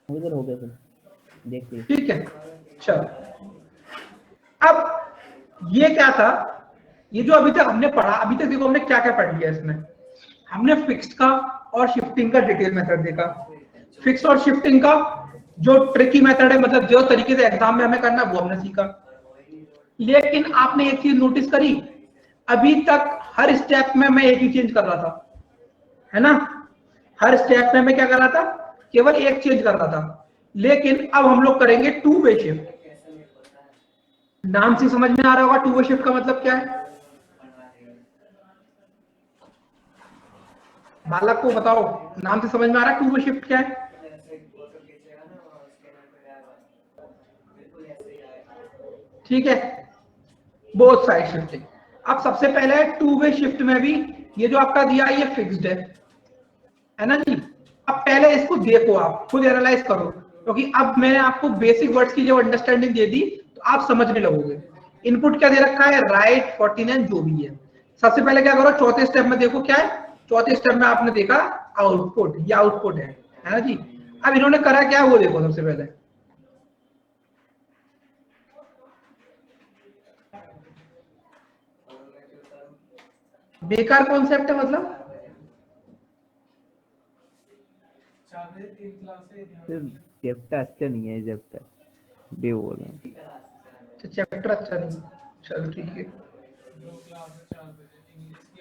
उधर हो गया सर, देखिए। ठीक है, चलो। अब ये क्या था? ये जो अभी तक हमने पढ़ा, अभी तक देखो हमने क्या क्या पढ़ लिया इसमें। हमने फिक्स्ड का और शिफ्टिंग का डिटेल मेथड देखा। फिक्स और शिफ्टिंग का जो ट्रिकी मेथड है, मतलब जो तरीके से एग्जाम में हमें करना है, वो हमने सीखा। लेकिन आपने एक चीज नोटिस करी, अभी तक हर स्टेप में मैं एक ही चेंज कर रहा था, है ना। हर स्टेप में मैं क्या कर रहा था? केवल एक चेंज कर रहा था। लेकिन अब हम लोग करेंगे 2 वे शिफ्ट। नाम से समझ में आ रहा होगा 2 वे शिफ्ट का मतलब क्या है? बालक को बताओ, नाम से समझ में आ रहा है 2 वे शिफ्ट क्या है? ठीक है, बोथ साइड शिफ्टिंग। अब सबसे पहले 2 वे शिफ्ट में भी ये जो आपका दिया है ये फिक्स्ड है ना जी। अब पहले इसको देखो, आप खुद एनालाइज करो, क्योंकि अब मैंने आपको बेसिक वर्ड्स की जो अंडरस्टैंडिंग दे दी तो आप समझने लगोगे। इनपुट क्या दे रखा है? राइट, 49 जो भी है। सबसे पहले क्या करो, चौथे स्टेप में देखो क्या है। चौथे स्टेप में आपने देखा आउटपुट, ये आउटपुट है ना जी। अब इन्होंने करा क्या, वो देखो। सबसे पहले बेकार कॉन्सेप्ट है, मतलब चैप्टर अच्छा नहीं है, चैप्टर बे बोल रहे हैं। चैप्टर अच्छा नहीं, चलो ठीक है।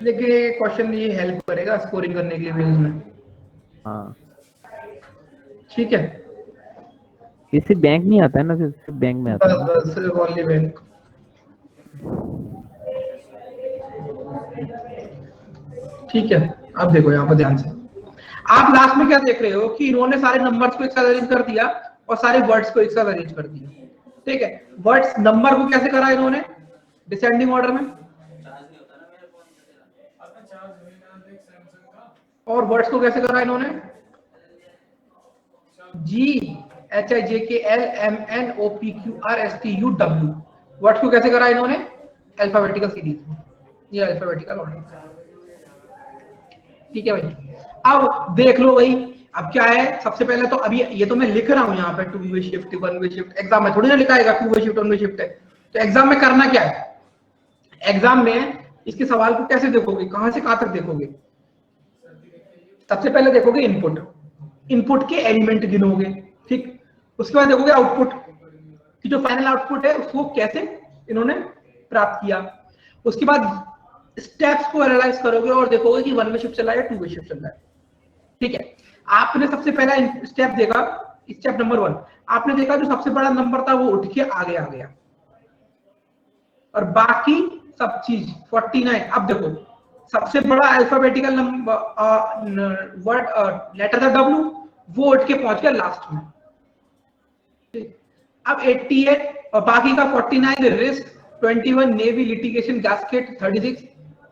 लेकिन ये क्वेश्चन ये हेल्प करेगा स्कोरिंग करने के लिए मेंस में। हाँ, ठीक है, इससे बैंक नहीं आता है ना, सिर्फ बैंक में आता है। बस ओनली बैंक। ठीक है, अब देखो यहाँ पर ध्यान से, आप लास्ट में क्या देख रहे हो कि इन्होंने सारे नंबर्स को एक साथ अरेंज कर दिया और सारे वर्ड्स को एक साथ अरेंज कर दिया। ठीक है, वर्ड्स नंबर को कैसे करा इन्होंने, डिसेंडिंग ऑर्डर में, और वर्ड्स को कैसे करा इन्होंने, GHIJKLMNOPQRSTUW, वर्ड्स को कैसे करा इन्होंने, अल्फाबेटिकल सीरीज में, ये अल्फाबेटिकल ऑर्डर। ठीक है भाई, अब देख लो भाई, अब क्या है, सबसे पहले तो अभी ये तो मैं लिख रहा हूं यहाँ पे 2 वे शिफ्ट 1 वे शिफ्ट, एग्जाम में थोड़ी ना लिखा आएगा 2 वे शिफ्ट 1 वे शिफ्ट है। तो एग्जाम में करना क्या है, एग्जाम में इसके सवाल को कैसे देखोगे, कहां से कहां तक देखोगे, सबसे पहले देखोगे इनपुट, इनपुट के एलिमेंट गिनोगे, ठीक, उसके बाद देखोगे आउटपुट कि जो फाइनल आउटपुट है उसको कैसे इन्होंने प्राप्त किया, उसके बाद स्टेप्स को एनालाइज करोगे और देखोगे कि 1 वे शिफ्ट चला है या 2 वे शिफ्ट चल रहा है। ठीक है, आपने सबसे पहला स्टेप देखा, स्टेप नंबर 1, आपने देखा जो सबसे बड़ा नंबर था वो उठ के आगे आ गया और बाकी सब चीज 49। अब देखो सबसे बड़ा अल्फाबेटिकल नंबर वर्ड लेटर था W, वो उठ के पहुंच गया लास्ट में। अब 88 और बाकी का 49 risk, 21 navy, litigation, gasket, 36,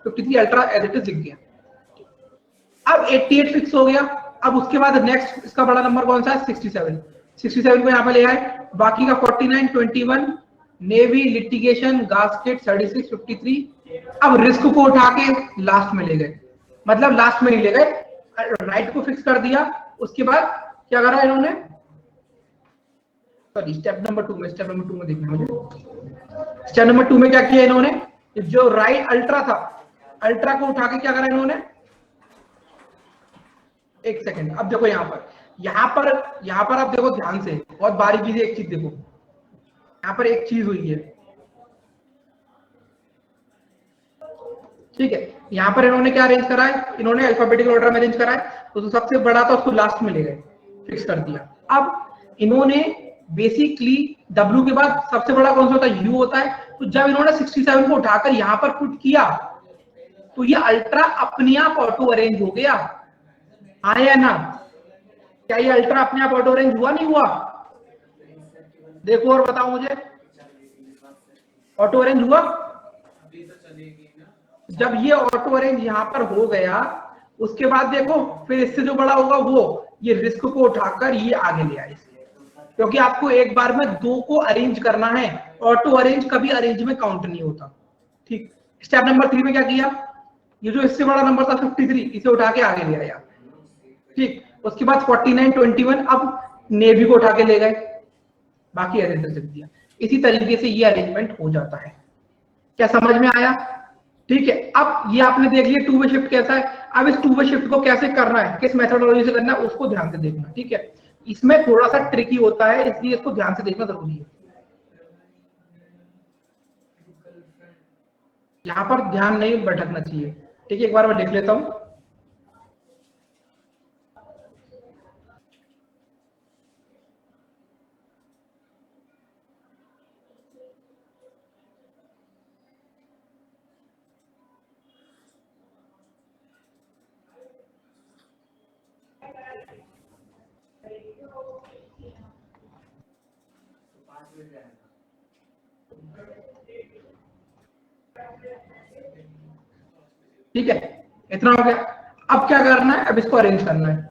53 ultra edge it is लिख गया। अब 88 फिक्स हो गया। अब उसके बाद नेक्स्ट इसका बड़ा नंबर कौन सा है, 67, 67 को यहाँ पे ले आए, बाकी का 49, 21 नेवी, लिटिगेशन, गास्केट, 36, 53। अब रिस्क को उठा के लास्ट में ले गए, मतलब लास्ट में नहीं ले गए, राइट को फिक्स कर दिया। उसके बाद क्या करा इन्होंने, सॉरी स्टेप नंबर 2 में, स्टेप नंबर 2 में देखना मुझे, स्टेप नंबर 2 में क्या किया इन्होंने, जो राइट अल्ट्रा था, अल्ट्रा को उठा के क्या करा इन्होंने, एक सेकेंड, अब देखो यहाँ पर आप देखो ध्यान से, बहुत बारीकी से एक चीज देखो, यहाँ पर एक चीज हुई है, ठीक है, यहाँ पर इन्होंने क्या अरेंज करा है, इन्होंने अल्फाबेटिकल ऑर्डर में अरेंज करा है, तो सबसे बड़ा था उसको लास्ट में ले गए, फिक्स कर दिया। अब इन्होंने बेसिकली W के बाद सबसे बड़ा कौन सा होता है, U होता है, तो जब इन्होंने 67 को उठाकर यहाँ पर पुट किया तो ये अल्ट्रा अपने आप ऑटो अरेंज हो गया, आया ना, क्या ये अल्ट्रा अपने आप ऑटो अरेंज हुआ, नहीं हुआ, देखो और बताओ मुझे, ऑटो अरेंज हुआ। जब ये ऑटो अरेंज यहाँ पर हो गया, उसके बाद देखो फिर इससे जो बड़ा होगा वो ये रिस्क को उठाकर ये आगे ले आए, क्योंकि आपको एक बार में 2 को अरेंज करना है, ऑटो अरेंज कभी अरेंज में काउंट नहीं होता। ठीक, स्टेप नंबर 3 में क्या किया, ये जो इससे बड़ा नंबर था 53, इसे उठा के आगे ले आया। ठीक, उसके बाद 49, 21 अब नेवी को उठा के ले गए, बाकी अरेंज कर दिया। इसी तरीके से ये अरेंजमेंट हो जाता है। क्या समझ में आया? ठीक है, अब ये आपने देख लिया 2 वे शिफ्ट कैसा है। अब इस 2 वे शिफ्ट को कैसे करना है, किस मेथोडोलॉजी से करना है, उसको ध्यान से देखना। ठीक है, इसमें थोड़ा सा ट्रिकी होता है, इसलिए इसको ध्यान से देखना जरूरी है। यहाँ पर ध्यान नहीं भटकना चाहिए। ठीक है, एक बार मैं लिख लेता हूं। ठीक है, इतना हो गया। अब क्या करना है, अब इसको अरेंज करना है।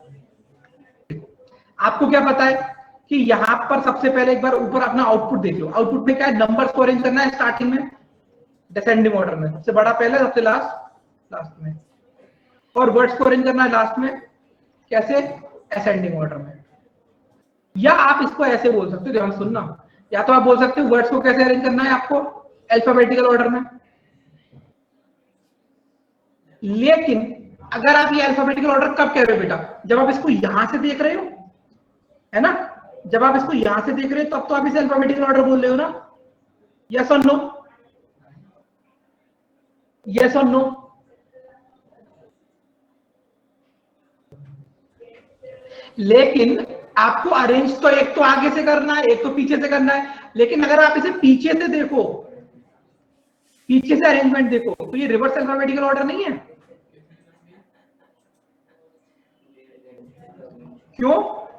आपको क्या पता है कि यहां पर सबसे पहले एक बार ऊपर अपना आउटपुट देख लो। आउटपुट में क्या है, नंबर्स को अरेंज करना है स्टार्टिंग में डिसेंडिंग ऑर्डर में, सबसे बड़ा पहले सबसे लास्ट में, और वर्ड्स को अरेंज करना है लास्ट में कैसे, असेंडिंग ऑर्डर में। या आप इसको ऐसे बोल सकते हो, ध्यान सुनना, या तो आप बोल सकते हो वर्ड्स को कैसे अरेंज करना है आपको, अल्फाबेटिकल ऑर्डर में। लेकिन अगर आप ये अल्फाबेटिकल ऑर्डर कब कह रहे हो बेटा, जब आप इसको यहां से देख रहे हो, है ना, जब आप इसको यहां से देख रहे हो तब तो आप इसे अल्फाबेटिकल ऑर्डर बोल रहे हो ना, यस और नो, यस और नो। लेकिन आपको अरेंज तो एक तो आगे से करना है, एक तो पीछे से करना है। लेकिन अगर आप इसे पीछे से देखो, पीछे से अरेंजमेंट देखो, तो ये रिवर्स अल्फाबेटिकल ऑर्डर नहीं है, क्यों?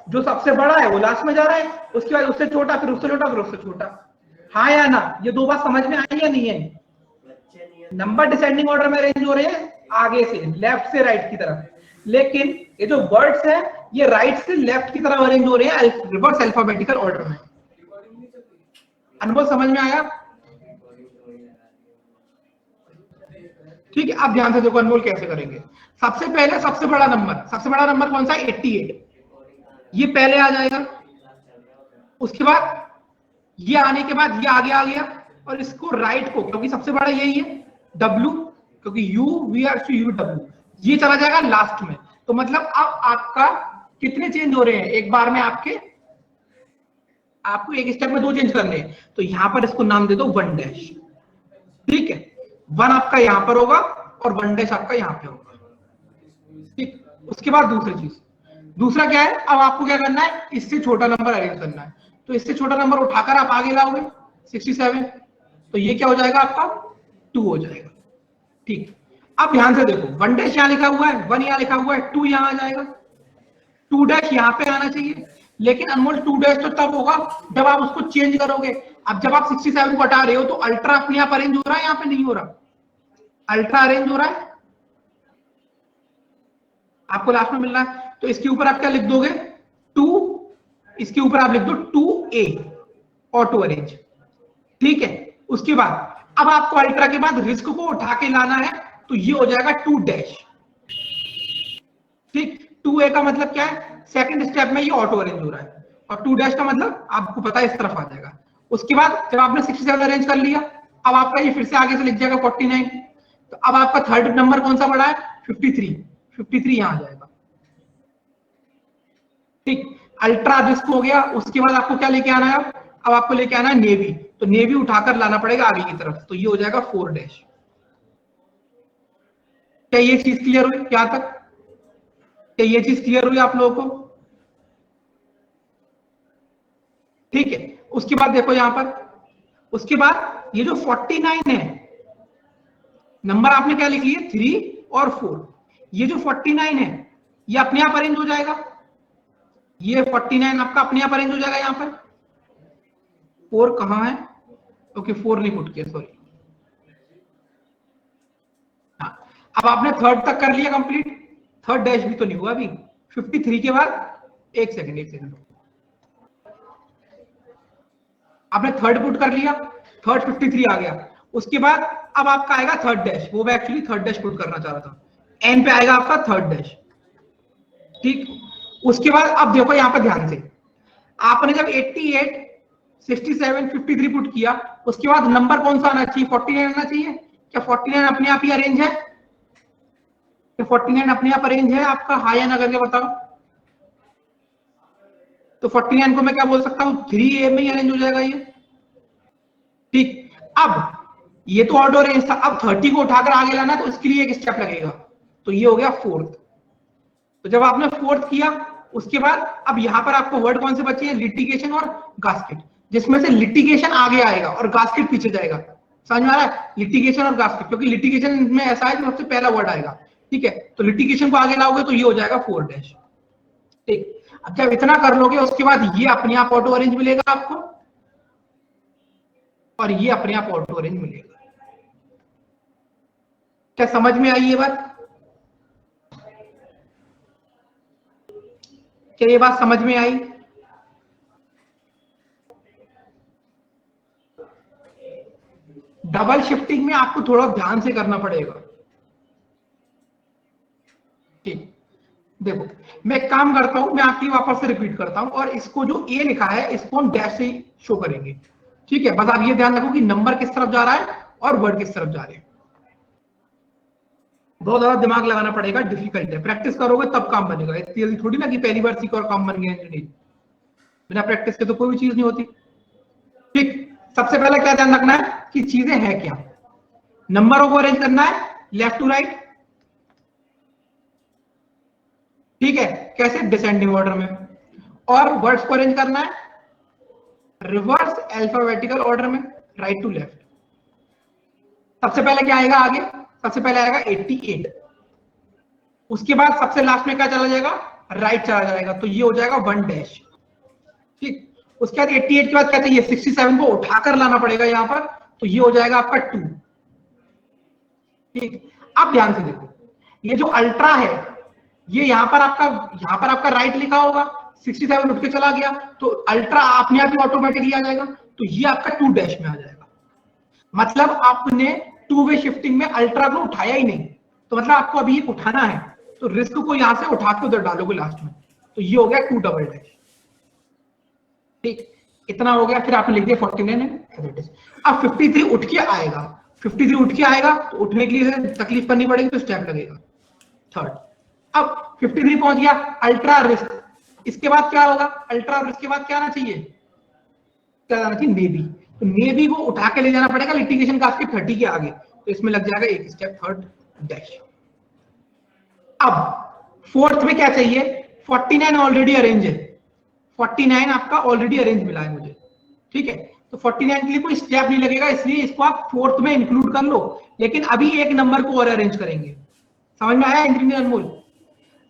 जो सबसे बड़ा है वो लास्ट में जा रहा है, उसके बाद उससे छोटा, फिर उससे छोटा, फिर उससे छोटा। हाँ या ना? ये दो बात समझ में आई या नहीं है? नंबर डिसेंडिंग ऑर्डर में अरेंज हो रहे हैं आगे से लेफ्ट से राइट की तरफ, लेकिन ये जो वर्ड्स है ये राइट से लेफ्ट की तरफ अरेंज हो रहे हैं रिवर्स अल्फाबेटिकल ऑर्डर में। अनुभव समझ में आया? ठीक है, अब ध्यान से देखो अनमोल कैसे करेंगे। सबसे पहले सबसे बड़ा नंबर कौन सा है? 88। ये पहले आ जाएगा, उसके बाद ये आने के बाद ये आगे आ गया, और इसको राइट को, क्योंकि सबसे बड़ा यही है W, क्योंकि U V R C U W, ये चला जाएगा लास्ट में। तो मतलब अब आपका कितने चेंज हो रहे हैं एक बार में? आपको एक स्टेप में 2 चेंज करने हैं, तो यहां पर इसको नाम दे दो 1 डैश। ठीक है, 1 आपका यहां पर होगा और 1 डैश आपका यहां पे होगा। ठीक, उसके बाद दूसरा क्या है? अब आपको क्या करना है? इससे छोटा नंबर अरेंज करना है, तो इससे छोटा नंबर उठाकर आप आगे लाओगे 67, तो ये क्या हो जाएगा आपका? 2 हो जाएगा। ठीक, अब ध्यान से देखो 1 डैश यहां लिखा हुआ है, 1 यहां लिखा हुआ है, 2 यहां आ जाएगा, 2 डैश यहां पे आना चाहिए। लेकिन अनमोल 2 डैश तो तब होगा जब आप उसको चेंज करोगे। अब जब आप 67 को हटा रहे हो तो अल्ट्रा अपने आप अरेंज हो रहा है, यहां पे नहीं हो रहा, अल्ट्रा अरेंज हो रहा है, आपको लास्ट में मिल रहा है। तो इसके ऊपर आप क्या लिख दोगे? 2, इसके ऊपर आप लिख दो 2A, ऑटो अरेंज। ठीक है, उसके बाद अब आपको अल्ट्रा के बाद रिस्क को उठा के लाना है, तो ये हो जाएगा 2 डैश। ठीक, 2A का मतलब क्या है? सेकंड स्टेप में ये ऑटो अरेंज हो रहा है, और 2 डैश का मतलब आपको पता है इस तरफ आ जाएगा। उसके बाद जब आपने 67 अरेंज कर लिया, अब आपका ये फिर से आगे से लिख जाएगा 49। तो अब आपका थर्ड नंबर कौन सा बड़ा है? 53 यहां आ जाएगा। ठीक, अल्ट्रा रिस्क हो गया। उसके बाद आपको क्या लेके आना है? अब आपको लेके आना है नेवी, तो नेवी उठाकर लाना पड़ेगा आगे की तरफ, तो ये हो जाएगा 4 डैश। क्या ये चीज क्लियर हुई यहां तक? क्या ये चीज क्लियर हुई आप लोगों को? ठीक है, उसके बाद देखो यहां पर, उसके बाद ये जो 49 है, नंबर आपने क्या लिख लिए? 3 और 4। ये जो 49 है ये अपने आप अरेंज हो जाएगा, ये 49 आपका अपने आप अरेंज हो जाएगा। यहां पर 4 कहां है? ओके, 4 नहीं पुट किया, सॉरी। अब आपने थर्ड तक कर लिया कंप्लीट, थर्ड डैश भी तो नहीं हुआ अभी। 53 के बाद एक सेकंड आपने थर्ड पुट कर लिया, थर्ड 53 आ गया। उसके बाद अब आपका आएगा थर्ड डैश, वो मैं एक्चुअली थर्ड डैश पुट करना चाह रहा था। एन पे आएगा आपका थर्ड डैश। ठीक, उसके बाद अब देखो यहां पर ध्यान से, आपने जब 88, 67, 53 पुट किया, उसके बाद नंबर कौन सा आना चाहिए? 49 आना चाहिए। क्या 49 अपने आप ही अरेंज है? क्या 49 अपने आप अरेंज है आपका? हाँ या ना करके बताओ। तो 49 को मैं क्या बोल सकता हूं? 3A में ही अरेंज हो जाएगा ये। ठीक, अब ये तो ऑर्डर अरेंज था, अब 30 को उठाकर आगे लाना, तो इसके लिए एक स्टेप लगेगा, तो ये हो गया 4th। तो जब आपने 4th किया, उसके बाद अब यहां पर आपको वर्ड कौन से बचे हैं? लिटिगेशन और गास्केट, जिसमें से लिटिगेशन आगे आएगा और गास्केट पीछे जाएगा। समझ में आ रहा है? लिटिगेशन और गास्केट, क्योंकि लिटिगेशन में ऐसा है सबसे पहला वर्ड आएगा। ठीक है, तो लिटिगेशन को आगे लाओगे तो ये हो जाएगा 4 डैश। ठीक, अब जब इतना कर लोगे, उसके बाद ये अपने आप ऑटो अरेंज मिलेगा आपको, और ये अपने आप ऑटो अरेंज मिलेगा। क्या समझ में आई ये बात? क्या ये बात समझ में आई? डबल शिफ्टिंग में आपको थोड़ा ध्यान से करना पड़ेगा। ठीक, देखो मैं एक काम करता हूं, मैं आपके लिए वापस से रिपीट करता हूं, और इसको जो ए लिखा है इसको हम डैश से शो करेंगे। ठीक है, बस आप ये ध्यान रखो कि नंबर किस तरफ जा रहा है और वर्ड किस तरफ जा रहे हैं। बहुत ज्यादा दिमाग लगाना पड़ेगा, डिफिकल्ट है, प्रैक्टिस करोगे तब काम बनेगा। इतनी जल्दी थोड़ी ना कि पहली बार सीखो और काम बन गया, नहीं, बिना प्रैक्टिस के तो कोई भी चीज नहीं होती। ठीक, सबसे पहले क्या ध्यान रखना है कि चीजें हैं क्या? नंबरों को अरेंज करना है लेफ्ट टू राइट। ठीक है, कैसे? डिसेंडिंग ऑर्डर में। और वर्ड्स को अरेंज करना है रिवर्स अल्फाबेटिकल ऑर्डर में, राइट टू लेफ्ट। सबसे पहले क्या आएगा आगे? सबसे पहले आएगा 88, उसके बाद सबसे लास्ट में क्या चला जाएगा? राइट चला जाएगा, तो ये हो जाएगा 1 डैश। ठीक, उसके बाद 88 के बाद क्या चाहिए, 67 को उठाकर लाना पड़ेगा यहाँ पर, तो ये हो जाएगा आपका 2। ठीक, अब ध्यान से देखो, ये जो अल्ट्रा है ये यहाँ पर आपका राइट लिखा होगा, 67 उठ के चला गया तो अल्ट्रा अपने आप ही ऑटोमेटिकली आ जाएगा, तो ये आपका 2 डैश में आ जाएगा। मतलब आपने 2 वे शिफ्टिंग में अल्ट्रा को उठाया ही नहीं, तो मतलब आपको अभी उठाना है, तो रिस्क को यहां से उठा के उधर डालोगे लास्ट में, तो ये हो गया 2 डबल डैश। ठीक, इतना हो गया, फिर आपने लिख दिया 49 है। अब 53 उठ के आएगा, 53 उठ के आएगा तो उठने के लिए तकलीफ करनी पड़ेगी, तो स्टेप लगेगा थर्ड। अब 53 पहुंच गया, अल्ट्रा रिस्क, इसके बाद क्या होगा, अल्ट्रा रिस्क के बाद क्या आना चाहिए, क्या आना चाहिए, नेवी। तो नेवी को उठा के ले जाना पड़ेगा लिटिगेशन कास्ट के 30 के आगे, तो इसमें लग जाएगा एक स्टेप थर्ड डैश। अब फोर्थ में क्या चाहिए, 49 ऑलरेडी अरेंज है, 49 आपका ऑलरेडी अरेंज मिला है मुझे। ठीक है, तो 49 के लिए कोई स्टेप नहीं लगेगा, इसलिए इसको आप फोर्थ में इंक्लूड कर लो, लेकिन अभी एक नंबर को और अरेंज करेंगे। समझ में आया इंजीनियर अनमोल?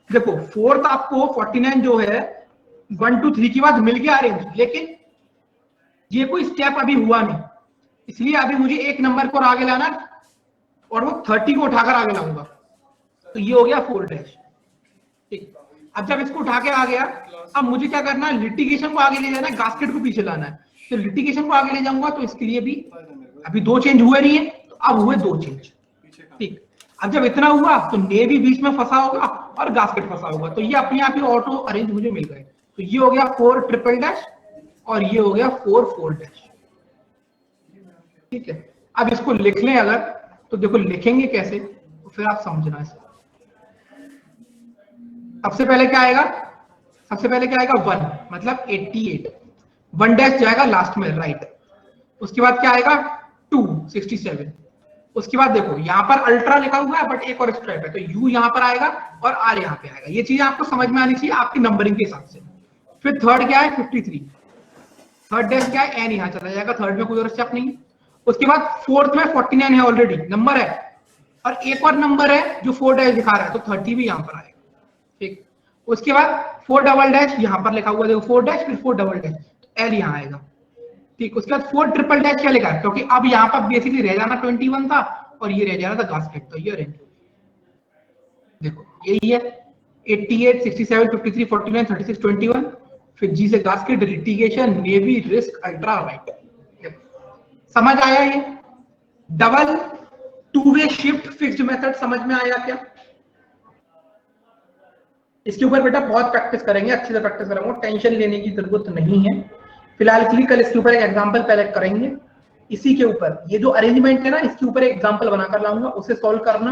देखो फोर्थ आपको 49 जो है 1 2 3 के बाद मिल गया अरेंज, लेकिन ये कोई स्टेप अभी हुआ नहीं, इसलिए अभी मुझे एक नंबर को आगे लाना और वो 30 को उठाकर आगे लाऊंगा, तो ये हो गया 4 डैश। ठीक, अब जब इसको उठा के आ गया, अब मुझे क्या करना है, लिटिगेशन को आगे ले जाना है, गास्केट को पीछे लाना है, तो लिटिगेशन को आगे ले जाऊंगा, तो इसके लिए भी अभी 2 चेंज हुए नहीं है, तो अब हुए 2 चेंज। ठीक, अब जब इतना हुआ तो नेवी बीच में फंसा होगा और गास्केट फंसा होगा, तो ये अपने आप ही ऑटो अरेंज मुझे मिल गए, तो ये हो गया 4 ट्रिपल डैश और ये हो गया 4 4 डैश। ठीक है, अब इसको लिख लें अगर, तो देखो लिखेंगे कैसे, तो फिर आप समझना इसको। सबसे पहले क्या आएगा, 1 मतलब 88, 1 डैश जाएगा लास्ट में राइट, उसके बाद क्या आएगा 2 67, उसके बाद देखो यहाँ पर अल्ट्रा लिखा हुआ है बट एक और स्टेप है, तो यू यहाँ पर आएगा और आर यहाँ पे आएगा, ये चीज आपको समझ में आनी चाहिए आपकी नंबरिंग के हिसाब से। फिर थर्ड क्या है 53, थर्ड डैश क्या है, एन यहाँ चला जाएगा, थर्ड में कोई और स्टेप नहीं। उसके बाद फोर्थ में 49 है ऑलरेडी नंबर है, और एक और नंबर है जो 4 डैश दिखा रहा है, तो 30 भी यहाँ पर आएगा। ठीक, उसके बाद 4 डबल डैश यहाँ पर लिखा हुआ देखो 4 डैश, फिर 4 डबल डैश, तो एल यहाँ आएगा। ठीक, उसके बाद 4 ट्रिपल डैश क्या लिखा है, क्योंकि अब यहाँ पर बेसिकली रह जाना 21 था और ये रह जाना था गास्केट, तो ये अरेंज देखो यही है 88 67 53 49 36 21, फिर जी से gasket, litigation, navy, risk, ultra, right. समझ आया ये डबल 2 वे शिफ्ट फिक्स्ड मेथड समझ में आया क्या? इसके ऊपर बेटा बहुत प्रैक्टिस करेंगे, अच्छे से प्रैक्टिस करेंगे, टेंशन लेने की जरूरत नहीं है फिलहाल के लिए। कल इसके ऊपर एक एग्जांपल पहले करेंगे, इसी के ऊपर ये जो अरेंजमेंट है ना, इसके ऊपर एक एग्जांपल बनाकर लाऊंगा, उसे सॉल्व करना।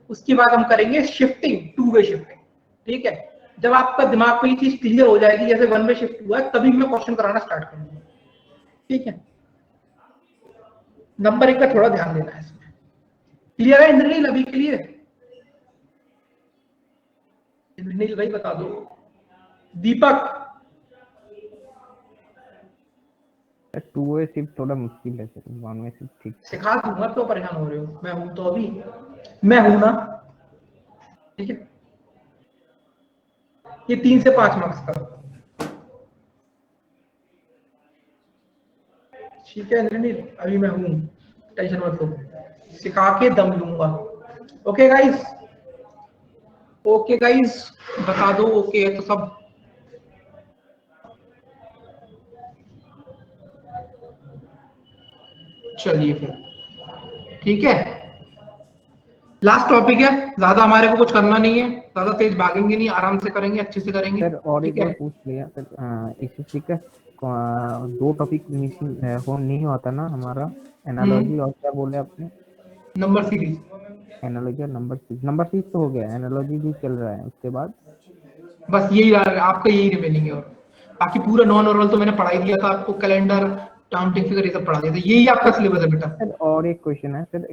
उसके बाद हम करेंगे शिफ्टिंग, 2 वे शिफ्टिंग। ठीक है, जब आपका दिमाग में ये चीज क्लियर हो जाएगी, जैसे 1 वे शिफ्ट हुआ है, तभी मैं क्वेश्चन कराना स्टार्ट करूंगा। ठीक है, नंबर 1 का थोड़ा ध्यान देना है इसमें। क्लियर है इंद्रनील अभी के लिए? इंद्रनील भाई बता दो। दीपक 2 वे शिफ्ट थोड़ा मुश्किल है सर, 1 वे शिफ्ट ठीक सिखा दूंगा, तो परेशान हो रहे हो, मैं हूं तो अभी मैं हूं ना। ठीक है, ये 3 से 5 मार्क्स का। ठीक है इंद्रनील, अभी मैं हूं, टेंशन मत लो, सिखा के दम लूंगा। ओके गाइस, ओके गाइस बता दो ओके है तो सब। चलिए फिर ठीक है, लास्ट टॉपिक है, ज्यादा हमारे को कुछ करना नहीं है, ज्यादा तेज भागेंगे नहीं, आराम से करेंगे, अच्छे से करेंगे सर। और एक ठीक है? बार पूछ लिया सर, एसएससी का 2 टॉपिक मिसिंग हो नहीं होता ना हमारा, एनालॉजी और क्या बोले आपने, नंबर सीरीज। एनालॉजी और नंबर 6 तो हो गया, एनालॉजी भी चल रहा है, उसके बाद बस यही आपका यही रिमेनिंग है, और बाकी पूरा नॉन ओरल तो मैंने पढ़ा ही दिया था आपको, कैलेंडर, टाइम फिगर ये सब पढ़ा दिया था, यही आपका सिलेबस है बेटा। सर और एक क्वेश्चन है सर,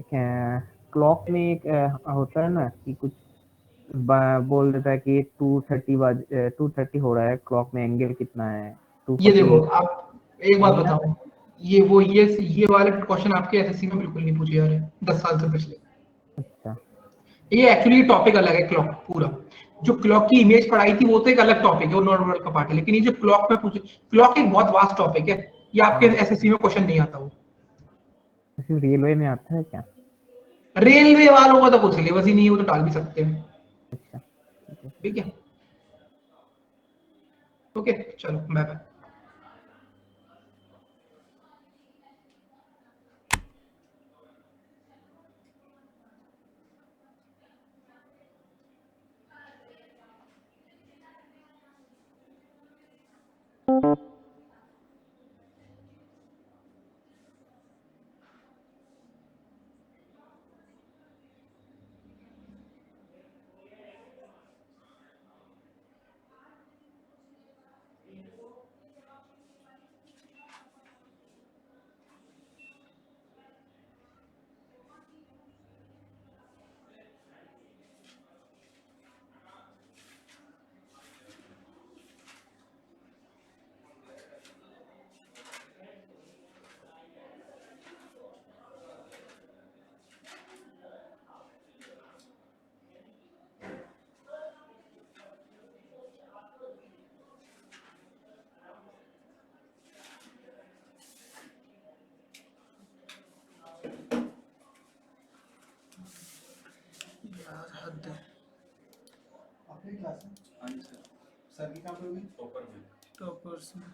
क्लॉक में एक होता है ना कि कुछ बोल देता है कि 230 हो रहा है, क्लॉक में एंगल कितना है, ये देखो आप एक बात बताओ, ये वाले क्वेश्चन आपके एसएससी में बिल्कुल नहीं पूछे जा रहे 10 साल से पिछले। अच्छा, ये एक्चुअली टॉपिक अलग है क्लॉक पूरा, जो क्लॉक की इमेज पढ़ाई थी वो तो एक अलग टॉपिक है, वो नॉर्मल का पार्ट है, लेकिन ये जो क्लॉक में पूछे, क्लॉक एक बहुत वास्ट टॉपिक है, ये आपके हाँ। एसएससी में क्वेश्चन नहीं आता। वो सिर्फ रेलवे में आता है क्या? रेलवे वालों का तो कुछ सिलेबस ही नहीं है, वो तो डाल भी सकते हैं। अच्छा ठीक है। ठीक है, ओके, चलो बाय बाय। अपनी क्लास में हाँ जी सर की कहाँ पे होगी टॉपर्स में